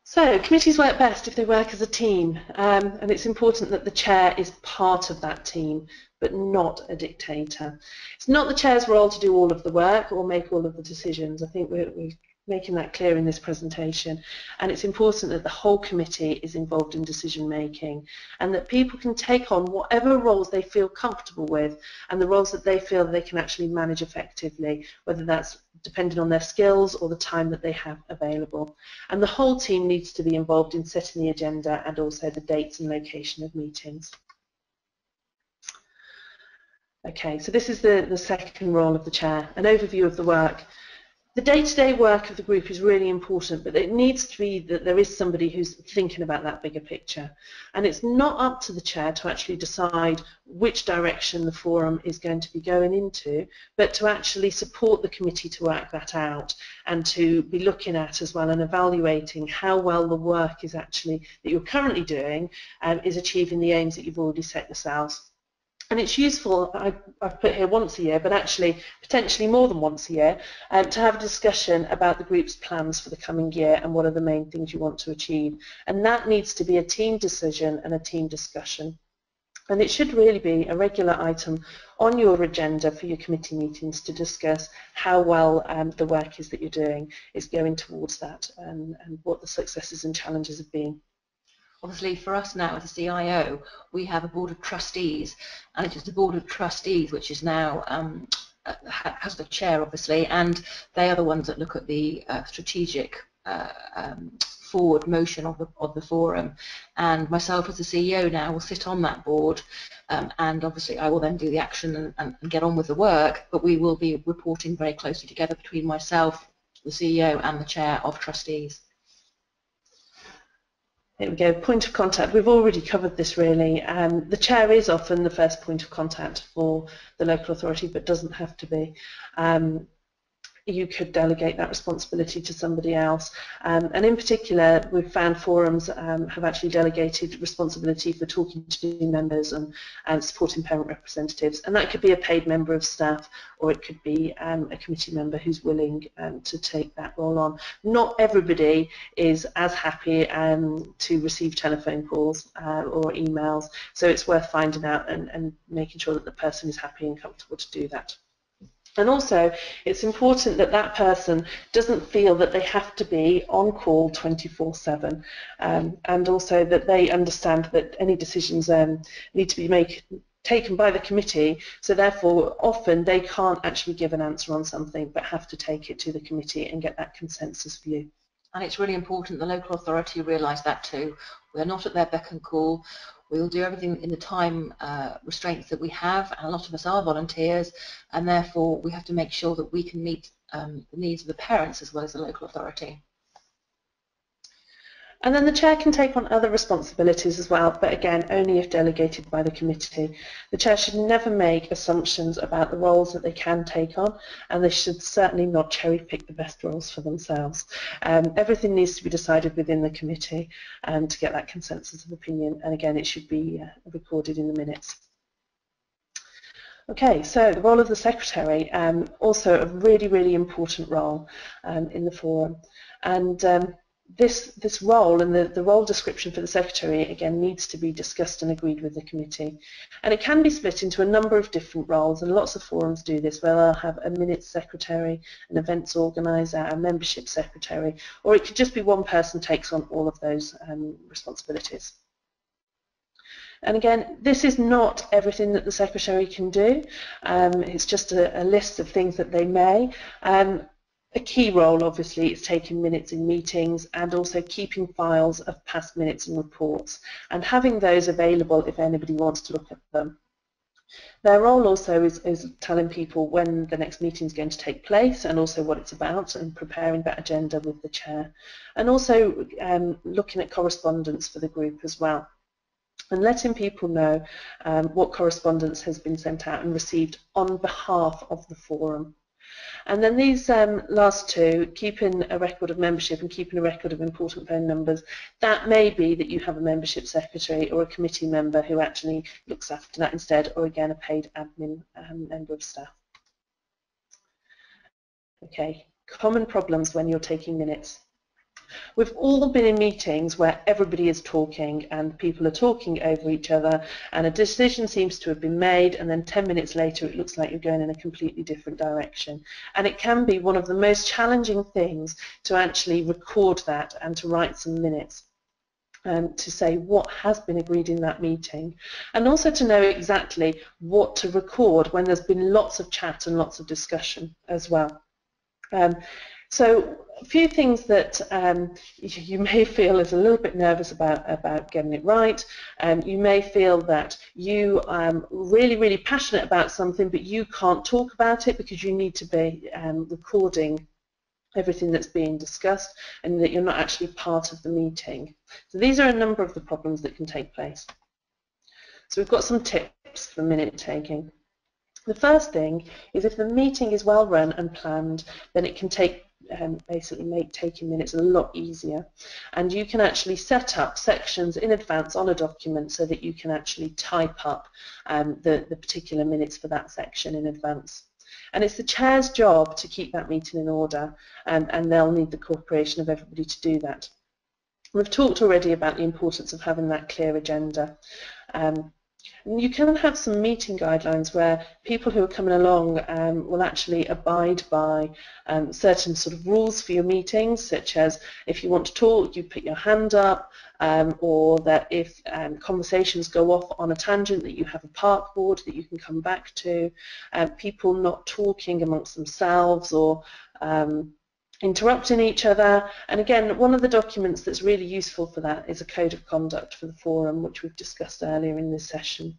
So committees work best if they work as a team, and it's important that the chair is part of that team but not a dictator. It's not the chair's role to do all of the work or make all of the decisions. I think we're making that clear in this presentation, and it's important that the whole committee is involved in decision making and that people can take on whatever roles they feel comfortable with and the roles that they feel they can actually manage effectively, whether that's depending on their skills or the time that they have available. And the whole team needs to be involved in setting the agenda and also the dates and location of meetings. Okay, so this is the second role of the chair, an overview of the work. The day-to-day work of the group is really important, but it needs to be that there is somebody who's thinking about that bigger picture. And it's not up to the chair to actually decide which direction the forum is going to be going into, but to actually support the committee to work that out and to be looking at as well and evaluating how well the work is actually that you're currently doing is achieving the aims that you've already set yourselves. And it's useful, I've put here once a year, but actually potentially more than once a year, to have a discussion about the group's plans for the coming year and what are the main things you want to achieve. And that needs to be a team decision and a team discussion. And it should really be a regular item on your agenda for your committee meetings to discuss how well the work is that you're doing is going towards that and what the successes and challenges have been. Obviously, for us now as a CIO, we have a board of trustees, and it is the board of trustees which is now has the chair, obviously, and they are the ones that look at the strategic forward motion of the forum. And myself as the CEO now will sit on that board, and obviously I will then do the action and get on with the work. But we will be reporting very closely together between myself, the CEO, and the chair of trustees. Here we go, point of contact. We've already covered this really. The chair is often the first point of contact for the local authority, but doesn't have to be. You could delegate that responsibility to somebody else. And in particular, we've found forums have actually delegated responsibility for talking to members and supporting parent representatives. And that could be a paid member of staff, or it could be a committee member who's willing to take that role on. Not everybody is as happy to receive telephone calls or emails, so it's worth finding out and making sure that the person is happy and comfortable to do that. And also, it's important that that person doesn't feel that they have to be on call 24/7, and also that they understand that any decisions need to be taken by the committee, so therefore often they can't actually give an answer on something but have to take it to the committee and get that consensus view. And it's really important the local authority realise that too. We're not at their beck and call. We'll do everything in the time restraints that we have, and a lot of us are volunteers, and therefore we have to make sure that we can meet the needs of the parents as well as the local authority. And then the chair can take on other responsibilities as well, but again, only if delegated by the committee. The chair should never make assumptions about the roles that they can take on, and they should certainly not cherry pick the best roles for themselves. Everything needs to be decided within the committee to get that consensus of opinion, and again, it should be recorded in the minutes. Okay, so the role of the secretary, also a really, really important role in the forum. And this role and the role description for the secretary again needs to be discussed and agreed with the committee, and it can be split into a number of different roles, and lots of forums do this, where they'll have a minutes secretary, an events organizer, a membership secretary, or it could just be one person takes on all of those responsibilities. And again, this is not everything that the secretary can do. It's just a list of things that they may. A key role, obviously, is taking minutes in meetings and also keeping files of past minutes and reports and having those available if anybody wants to look at them. Their role also is telling people when the next meeting is going to take place and also what it's about, and preparing that agenda with the chair, and also looking at correspondence for the group as well, and letting people know what correspondence has been sent out and received on behalf of the forum. And then these last two, keeping a record of membership and keeping a record of important phone numbers, that may be that you have a membership secretary or a committee member who actually looks after that instead, or again a paid admin member of staff. Okay, common problems when you're taking minutes. We've all been in meetings where everybody is talking and people are talking over each other, and a decision seems to have been made, and then 10 minutes later it looks like you're going in a completely different direction. And it can be one of the most challenging things to actually record that and to write some minutes to say what has been agreed in that meeting, and also to know exactly what to record when there's been lots of chat and lots of discussion as well. So a few things that you may feel is a little bit nervous about getting it right. You may feel that you are really, really passionate about something, but you can't talk about it because you need to be recording everything that's being discussed, and that you're not actually part of the meeting. So these are a number of the problems that can take place. So we've got some tips for minute taking. The first thing is, if the meeting is well run and planned, then it can basically make taking minutes a lot easier, and you can actually set up sections in advance on a document so that you can actually type up the particular minutes for that section in advance. And it's the chair's job to keep that meeting in order, and they'll need the cooperation of everybody to do that. We've talked already about the importance of having that clear agenda. You can have some meeting guidelines where people who are coming along will actually abide by certain sort of rules for your meetings, such as if you want to talk, you put your hand up, or that if conversations go off on a tangent, that you have a park board that you can come back to, people not talking amongst themselves or interrupting each other. And again, one of the documents that's really useful for that is a code of conduct for the forum, which we've discussed earlier in this session.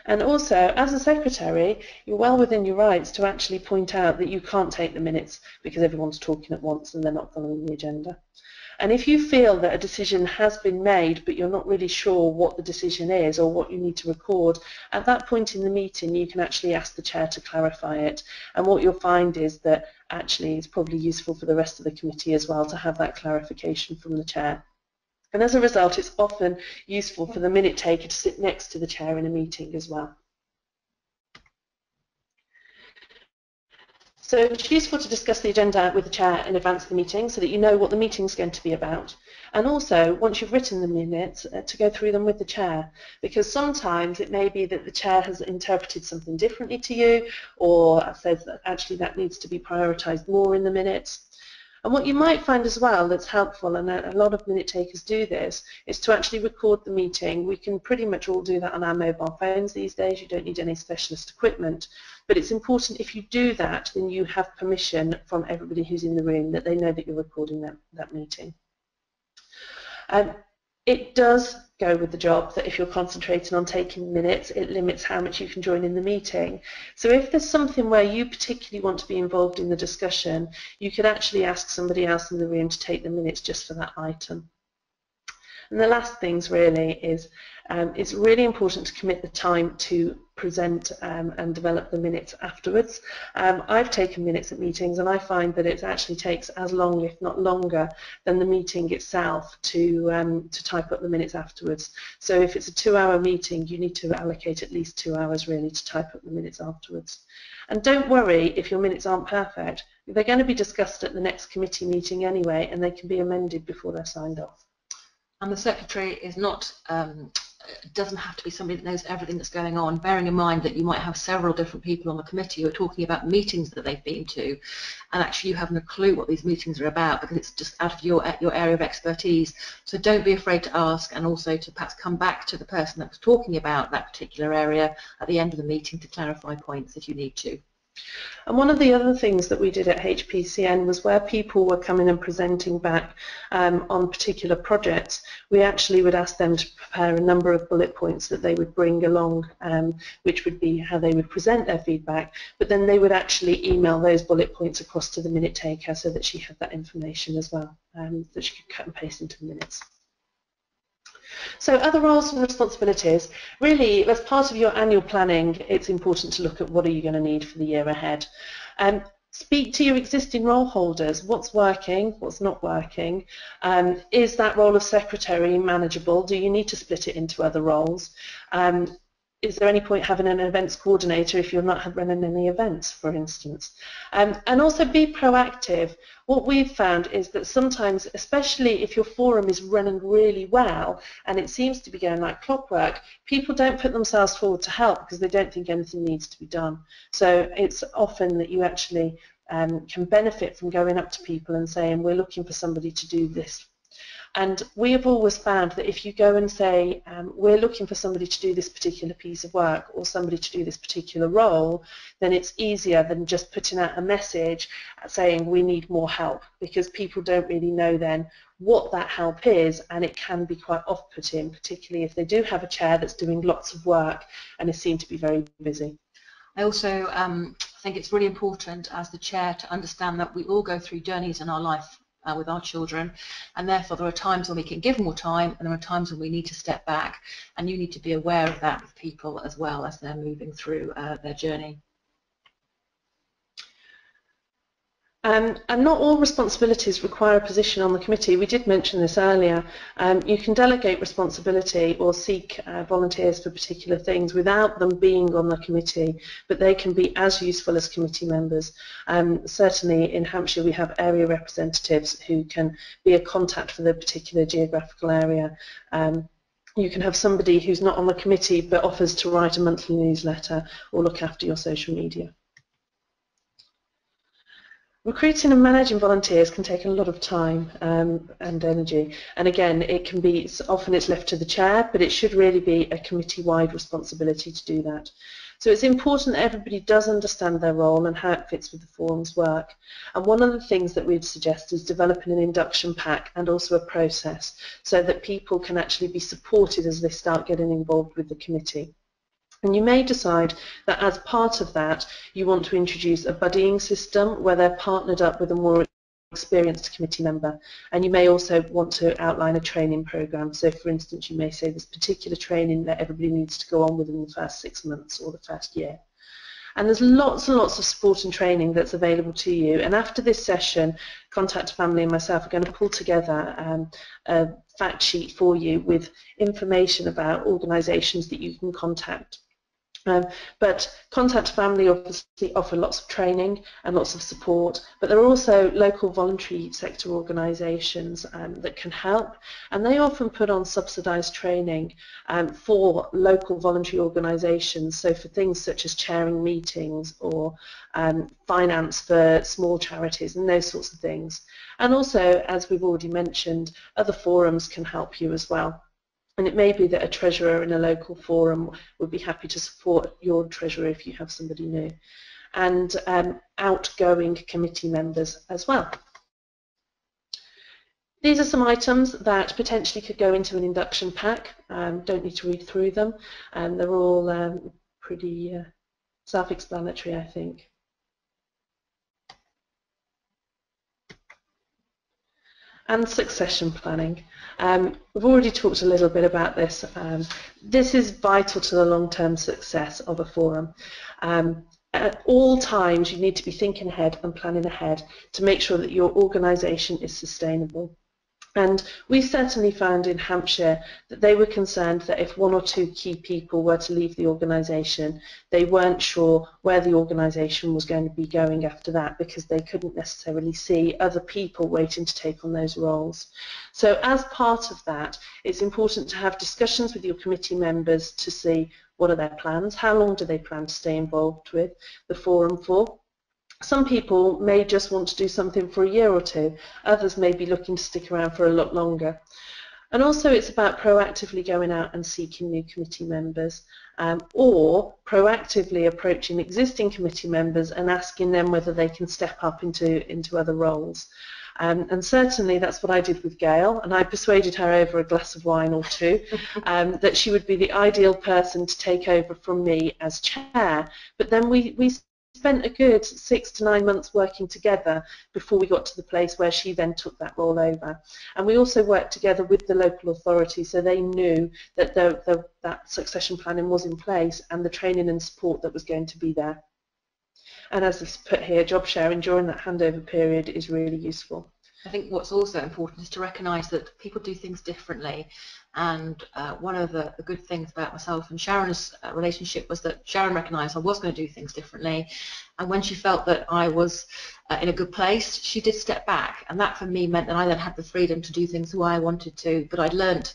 And also, as a secretary, you're well within your rights to actually point out that you can't take the minutes because everyone's talking at once and they're not following the agenda. And if you feel that a decision has been made but you're not really sure what the decision is or what you need to record, at that point in the meeting you can actually ask the chair to clarify it. And what you'll find is that actually it's probably useful for the rest of the committee as well to have that clarification from the chair. And as a result, it's often useful for the minute taker to sit next to the chair in a meeting as well. So it's useful to discuss the agenda with the chair in advance of the meeting so that you know what the meeting is going to be about. And also, once you've written the minutes, to go through them with the chair, because sometimes it may be that the chair has interpreted something differently to you, or says that actually that needs to be prioritised more in the minutes. And what you might find as well that's helpful, and a lot of minute takers do this, is to actually record the meeting. We can pretty much all do that on our mobile phones these days. You don't need any specialist equipment. But it's important, if you do that, then you have permission from everybody who's in the room, that they know that you're recording that meeting. It does go with the job that if you're concentrating on taking minutes, it limits how much you can join in the meeting. So if there's something where you particularly want to be involved in the discussion, you could actually ask somebody else in the room to take the minutes just for that item. And the last things really is it's really important to commit the time to present and develop the minutes afterwards. I've taken minutes at meetings and I find that it actually takes as long, if not longer, than the meeting itself to type up the minutes afterwards. So if it's a 2-hour meeting, you need to allocate at least 2 hours really to type up the minutes afterwards. And don't worry if your minutes aren't perfect. They're going to be discussed at the next committee meeting anyway, and they can be amended before they're signed off. And the secretary is not, doesn't have to be somebody that knows everything that's going on, bearing in mind that you might have several different people on the committee who are talking about meetings that they've been to, and actually you haven't a clue what these meetings are about because it's just out of your area of expertise. So don't be afraid to ask, and also to perhaps come back to the person that was talking about that particular area at the end of the meeting to clarify points if you need to. And one of the other things that we did at HPCN was where people were coming and presenting back on particular projects, we actually would ask them to prepare a number of bullet points that they would bring along, which would be how they would present their feedback, but then they would actually email those bullet points across to the minute taker so that she had that information as well, that she could cut and paste into the minutes. So other roles and responsibilities, really as part of your annual planning, it's important to look at what are you going to need for the year ahead. Speak to your existing role holders. What's working, what's not working? Is that role of secretary manageable? Do you need to split it into other roles? Is there any point having an events coordinator if you're not running any events, for instance? And also be proactive. What we've found is that sometimes, especially if your forum is running really well and it seems to be going like clockwork, people don't put themselves forward to help because they don't think anything needs to be done. So it's often that you actually can benefit from going up to people and saying, we're looking for somebody to do this. And we have always found that if you go and say, we're looking for somebody to do this particular piece of work or somebody to do this particular role, then it's easier than just putting out a message saying we need more help, because people don't really know then what that help is, and it can be quite off-putting, particularly if they do have a chair that's doing lots of work and is seen to be very busy. I also I think it's really important as the chair to understand that we all go through journeys in our life with our children, and therefore there are times when we can give more time and there are times when we need to step back, and you need to be aware of that with people as well as they're moving through their journey. And not all responsibilities require a position on the committee. We did mention this earlier. You can delegate responsibility or seek volunteers for particular things without them being on the committee, but they can be as useful as committee members. Certainly in Hampshire we have area representatives who can be a contact for the particular geographical area. You can have somebody who's not on the committee but offers to write a monthly newsletter or look after your social media. Recruiting and managing volunteers can take a lot of time and energy, and again it can be, often it's left to the chair, but it should really be a committee-wide responsibility to do that. So it's important that everybody does understand their role and how it fits with the forum's work, and one of the things that we'd suggest is developing an induction pack and also a process so that people can actually be supported as they start getting involved with the committee. And you may decide that as part of that you want to introduce a buddying system where they're partnered up with a more experienced committee member, and you may also want to outline a training programme. So for instance you may say there's particular training that everybody needs to go on within the first 6 months or the first year. And there's lots and lots of support and training that's available to you, and after this session Contact Family and myself are going to pull together a fact sheet for you with information about organisations that you can contact. But Contact Family obviously offer lots of training and lots of support, but there are also local voluntary sector organisations that can help, and they often put on subsidised training for local voluntary organisations, so for things such as chairing meetings or finance for small charities and those sorts of things. And also, as we've already mentioned, other forums can help you as well. And it may be that a treasurer in a local forum would be happy to support your treasurer if you have somebody new, and outgoing committee members as well. These are some items that potentially could go into an induction pack. Don't need to read through them, and they're all pretty self-explanatory, I think. And succession planning. We've already talked a little bit about this. This is vital to the long-term success of a forum. At all times you need to be thinking ahead and planning ahead to make sure that your organisation is sustainable. And we certainly found in Hampshire that they were concerned that if 1 or 2 key people were to leave the organisation, they weren't sure where the organisation was going to be going after that, because they couldn't necessarily see other people waiting to take on those roles. So as part of that, it's important to have discussions with your committee members to see what are their plans, how long do they plan to stay involved with the forum for. Some people may just want to do something for a year or 2, others may be looking to stick around for a lot longer. And also it's about proactively going out and seeking new committee members, or proactively approaching existing committee members and asking them whether they can step up into other roles. And certainly that's what I did with Gail, and I persuaded her over a glass of wine or 2 that she would be the ideal person to take over from me as chair. But then we spent a good 6 to 9 months working together before we got to the place where she then took that role over. And we also worked together with the local authority, so they knew that that succession planning was in place and the training and support that was going to be there. And as it's put here, job sharing during that handover period is really useful. I think what's also important is to recognise that people do things differently, and one of the good things about myself and Sharon's relationship was that Sharon recognised I was going to do things differently, and when she felt that I was in a good place, she did step back, and that for me meant that I then had the freedom to do things the way I wanted to, but I'd learnt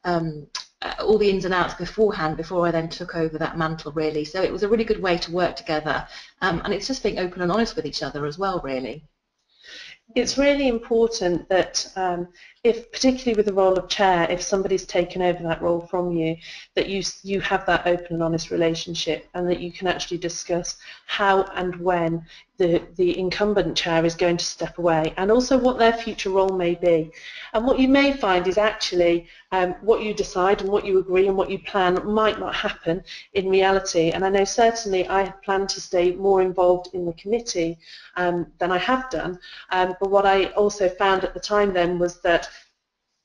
all the ins and outs beforehand before I then took over that mantle, really. So it was a really good way to work together, and it's just being open and honest with each other as well, really. It's really important that if, particularly with the role of chair, if somebody's taken over that role from you, that you have that open and honest relationship, and that you can actually discuss how and when the incumbent chair is going to step away, and also what their future role may be. And what you may find is actually what you decide and what you agree and what you plan might not happen in reality. And I know certainly I had planned to stay more involved in the committee than I have done, but what I also found at the time then was that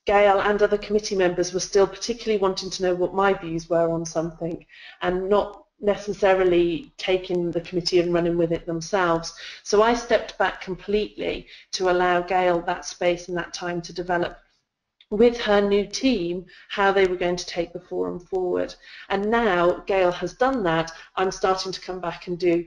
Gail and other committee members were still particularly wanting to know what my views were on something, and not necessarily taking the committee and running with it themselves. So I stepped back completely to allow Gail that space and that time to develop with her new team how they were going to take the forum forward. And now Gail has done that, I'm starting to come back and do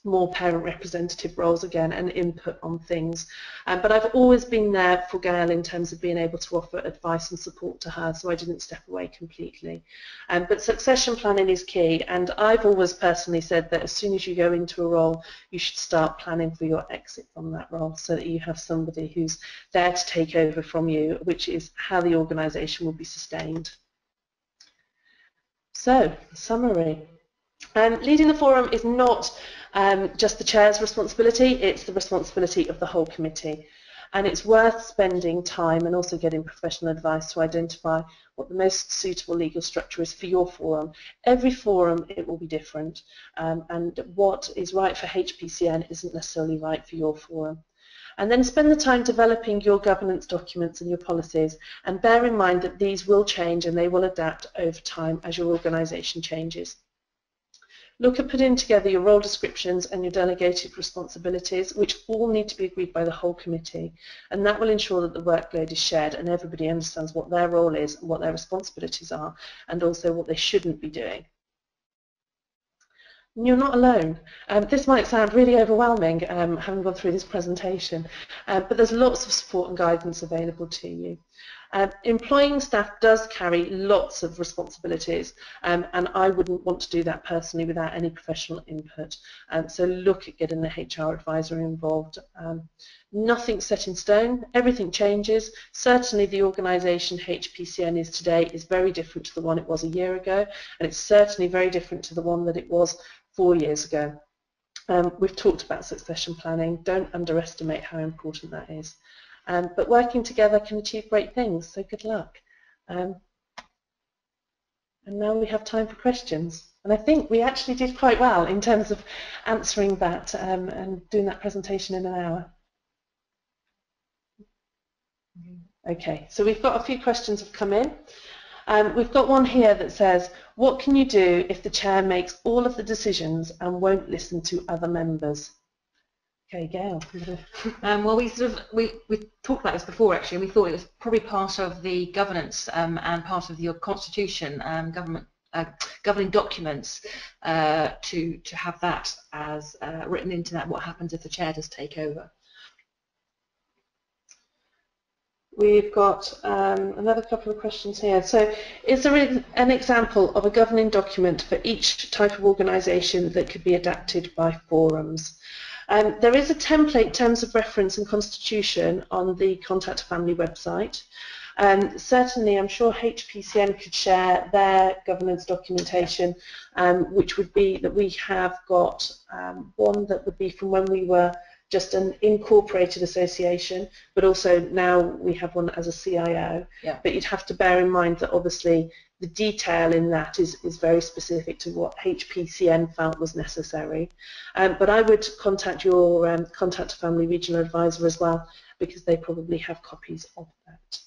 more parent representative roles again and input on things. But I've always been there for Gail in terms of being able to offer advice and support to her, so I didn't step away completely. But succession planning is key, and I've always personally said that as soon as you go into a role, you should start planning for your exit from that role, so that you have somebody who's there to take over from you, which is how the organisation will be sustained. So, summary. Leading the forum is not just the chair's responsibility, it's the responsibility of the whole committee. And it's worth spending time and also getting professional advice to identify what the most suitable legal structure is for your forum. Every forum, it will be different, and what is right for HPCN isn't necessarily right for your forum. And then spend the time developing your governance documents and your policies, and bear in mind that these will change and they will adapt over time as your organisation changes. Look at putting together your role descriptions and your delegated responsibilities, which all need to be agreed by the whole committee, and that will ensure that the workload is shared and everybody understands what their role is and what their responsibilities are, and also what they shouldn't be doing. And you're not alone. This might sound really overwhelming, having gone through this presentation, but there's lots of support and guidance available to you. Employing staff does carry lots of responsibilities, and I wouldn't want to do that personally without any professional input. So look at getting the HR advisor involved. Nothing's set in stone, everything changes. Certainly the organisation HPCN is today is very different to the one it was a year ago, and it's certainly very different to the one that it was 4 years ago. We've talked about succession planning. Don't underestimate how important that is. But working together can achieve great things, so good luck. And now we have time for questions. And I think we actually did quite well in terms of answering that and doing that presentation in an hour. Okay, so we've got a few questions have come in. We've got one here that says, what can you do if the chair makes all of the decisions and won't listen to other members? Okay, Gail. Well, we talked about this before actually, and we thought it was probably part of the governance and part of your constitution, governing documents, to have that as written into that. What happens if the chair does take over? We've got another couple of questions here. So, is there an example of a governing document for each type of organisation that could be adapted by forums? There is a template, terms of reference and constitution on the Contact a Family website. Certainly, I'm sure HPCN could share their governance documentation, which would be that we have got one that would be from when we were just an incorporated association, but also now we have one as a CIO. Yeah. But you'd have to bear in mind that obviously the detail in that is very specific to what HPCN felt was necessary. But I would contact your Contact a Family regional advisor as well, because they probably have copies of that.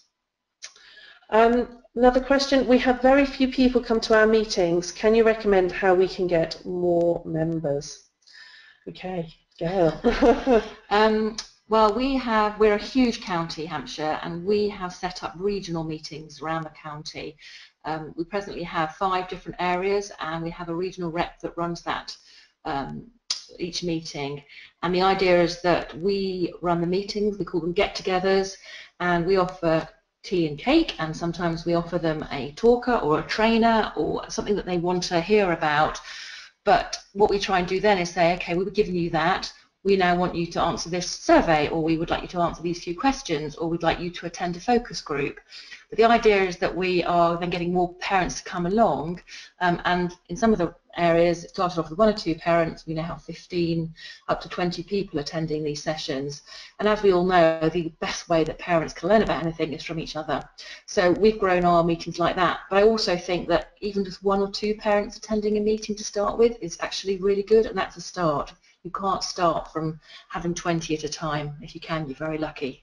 Another question, we have very few people come to our meetings. Can you recommend how we can get more members? Okay, Gail. Well, we're a huge county, Hampshire, and we have set up regional meetings around the county. We presently have 5 different areas, and we have a regional rep that runs that each meeting. And the idea is that we run the meetings, we call them get-togethers, and we offer tea and cake, and sometimes we offer them a talker or a trainer or something that they want to hear about. But what we try and do then is say, okay, we've given you that. we now want you to answer this survey, or we would like you to answer these few questions, or we'd like you to attend a focus group. But the idea is that we are then getting more parents to come along, and in some of the areas it started off with 1 or 2 parents. We now have 15 up to 20 people attending these sessions, and as we all know, the best way that parents can learn about anything is from each other. So we've grown our meetings like that, but I also think that even just 1 or 2 parents attending a meeting to start with is actually really good, and that's a start. You can't start from having 20 at a time. If you can, you're very lucky.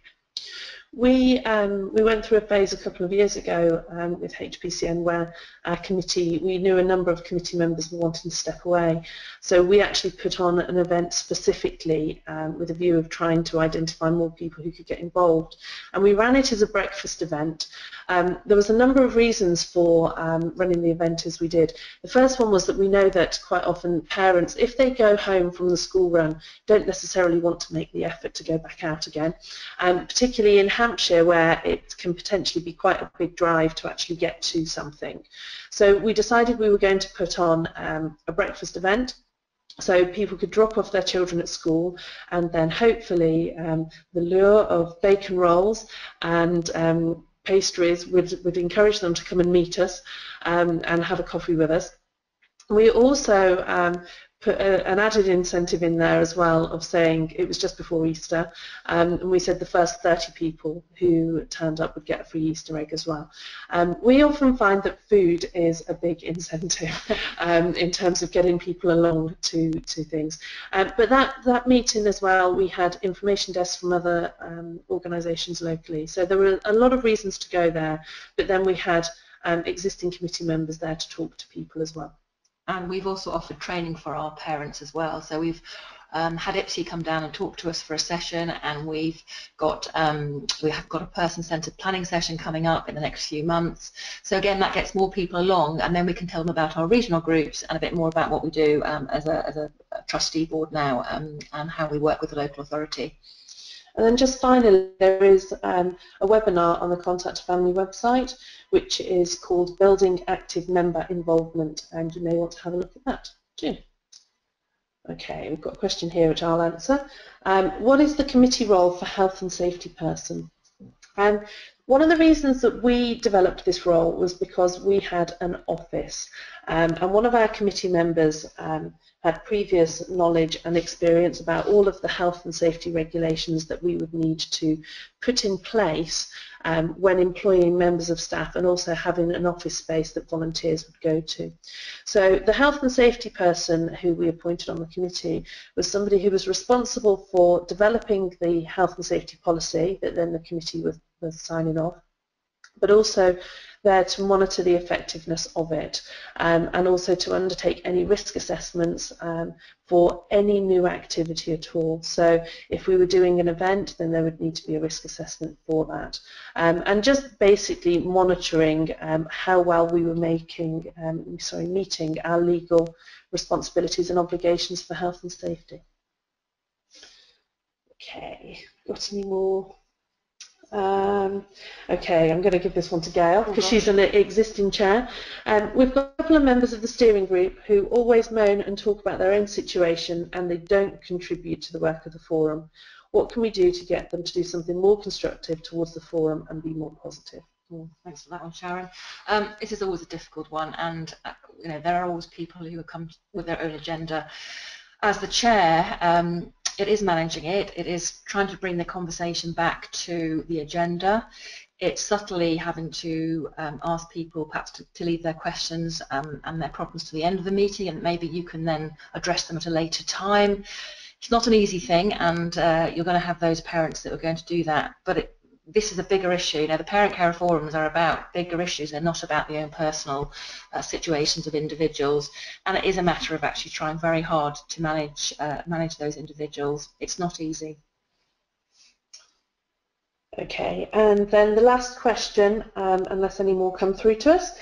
We went through a phase a couple of years ago with HPCN where our committee, we knew a number of committee members were wanting to step away. So we actually put on an event specifically with a view of trying to identify more people who could get involved. And we ran it as a breakfast event. There was a number of reasons for running the event as we did. The first one was that we know that quite often parents, if they go home from the school run, don't necessarily want to make the effort to go back out again, particularly in Hampshire, where it can potentially be quite a big drive to actually get to something. So we decided we were going to put on a breakfast event, so people could drop off their children at school, and then hopefully the lure of bacon rolls and pastries would encourage them to come and meet us and have a coffee with us. We also put an added incentive in there as well of saying it was just before Easter, and we said the first 30 people who turned up would get a free Easter egg as well. We often find that food is a big incentive in terms of getting people along to things. But that meeting as well, we had information desks from other organisations locally, so there were a lot of reasons to go there, but then we had existing committee members there to talk to people as well. And we've also offered training for our parents as well. So we've had IPSI come down and talk to us for a session, and we have got a person-centred planning session coming up in the next few months. So again, that gets more people along, and then we can tell them about our regional groups and a bit more about what we do as a trustee board now, and how we work with the local authority. And then just finally, there is a webinar on the Contact Family website, which is called Building Active Member Involvement, and you may want to have a look at that too. Okay, we've got a question here which I'll answer. What is the committee role for health and safety person? One of the reasons that we developed this role was because we had an office, and one of our committee members had previous knowledge and experience about all of the health and safety regulations that we would need to put in place when employing members of staff, and also having an office space that volunteers would go to. So the health and safety person who we appointed on the committee was somebody who was responsible for developing the health and safety policy that then the committee was signing off, but also there to monitor the effectiveness of it, and also to undertake any risk assessments for any new activity at all. So if we were doing an event, then there would need to be a risk assessment for that, and just basically monitoring how well we were meeting our legal responsibilities and obligations for health and safety. Okay, got any more? Okay, I'm going to give this one to Gail because she's an existing chair. We've got a couple of members of the steering group who always moan and talk about their own situation, and they don't contribute to the work of the forum. What can we do to get them to do something more constructive towards the forum and be more positive? Thanks for that one, Sharon. This is always a difficult one, and there are always people who come with their own agenda. As the chair, it is managing it. It is trying to bring the conversation back to the agenda. It's subtly having to ask people perhaps to leave their questions and their problems to the end of the meeting, and maybe you can then address them at a later time. It's not an easy thing, and you're going to have those parents that are going to do that, but this is a bigger issue. The parent care forums are about bigger issues. They're not about the own personal situations of individuals, and it is a matter of actually trying very hard to manage those individuals. It's not easy. Okay, and then the last question, unless any more come through to us.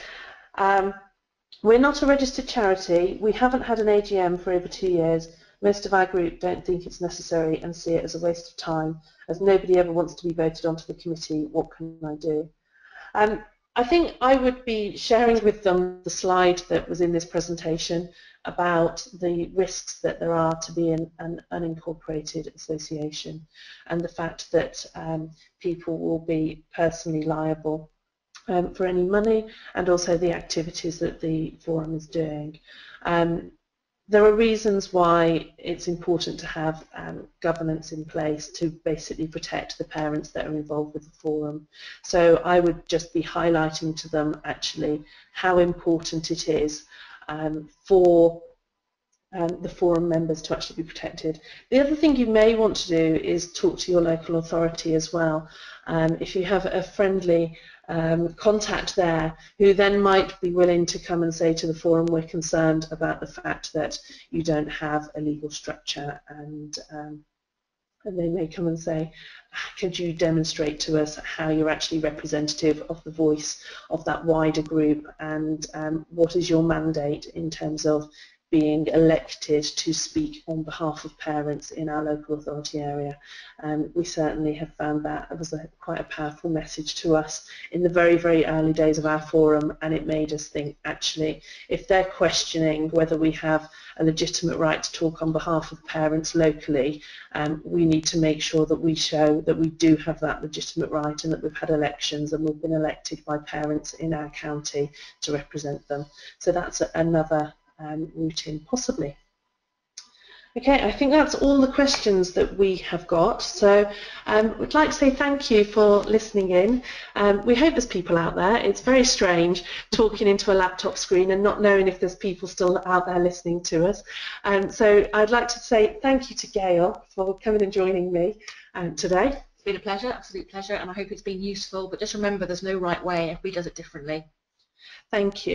We're not a registered charity. We haven't had an AGM for over 2 years. Most of our group don't think it's necessary and see it as a waste of time, as nobody ever wants to be voted onto the committee. What can I do? I think I would be sharing with them the slide that was in this presentation about the risks that there are to be in an unincorporated association, and the fact that people will be personally liable for any money, and also the activities that the forum is doing. There are reasons why it's important to have governance in place to basically protect the parents that are involved with the forum. So I would just be highlighting to them actually how important it is for the forum members to actually be protected. The other thing you may want to do is talk to your local authority as well. If you have a friendly contact there who then might be willing to come and say to the forum, we're concerned about the fact that you don't have a legal structure, and they may come and say, could you demonstrate to us how you're actually representative of the voice of that wider group, and what is your mandate in terms of being elected to speak on behalf of parents in our local authority area. We certainly have found that it was quite a powerful message to us in the very, very early days of our forum, and it made us think, actually, if they're questioning whether we have a legitimate right to talk on behalf of parents locally, we need to make sure that we show that we do have that legitimate right, and that we've had elections and we've been elected by parents in our county to represent them. So that's another route in, possibly. Okay, I think that's all the questions that we have got. So we'd like to say thank you for listening in. We hope there's people out there. It's very strange talking into a laptop screen and not knowing if there's people still out there listening to us. So I'd like to say thank you to Gail for coming and joining me today. It's been a pleasure, absolute pleasure, and I hope it's been useful. But just remember, there's no right way. Everybody does it differently. Thank you.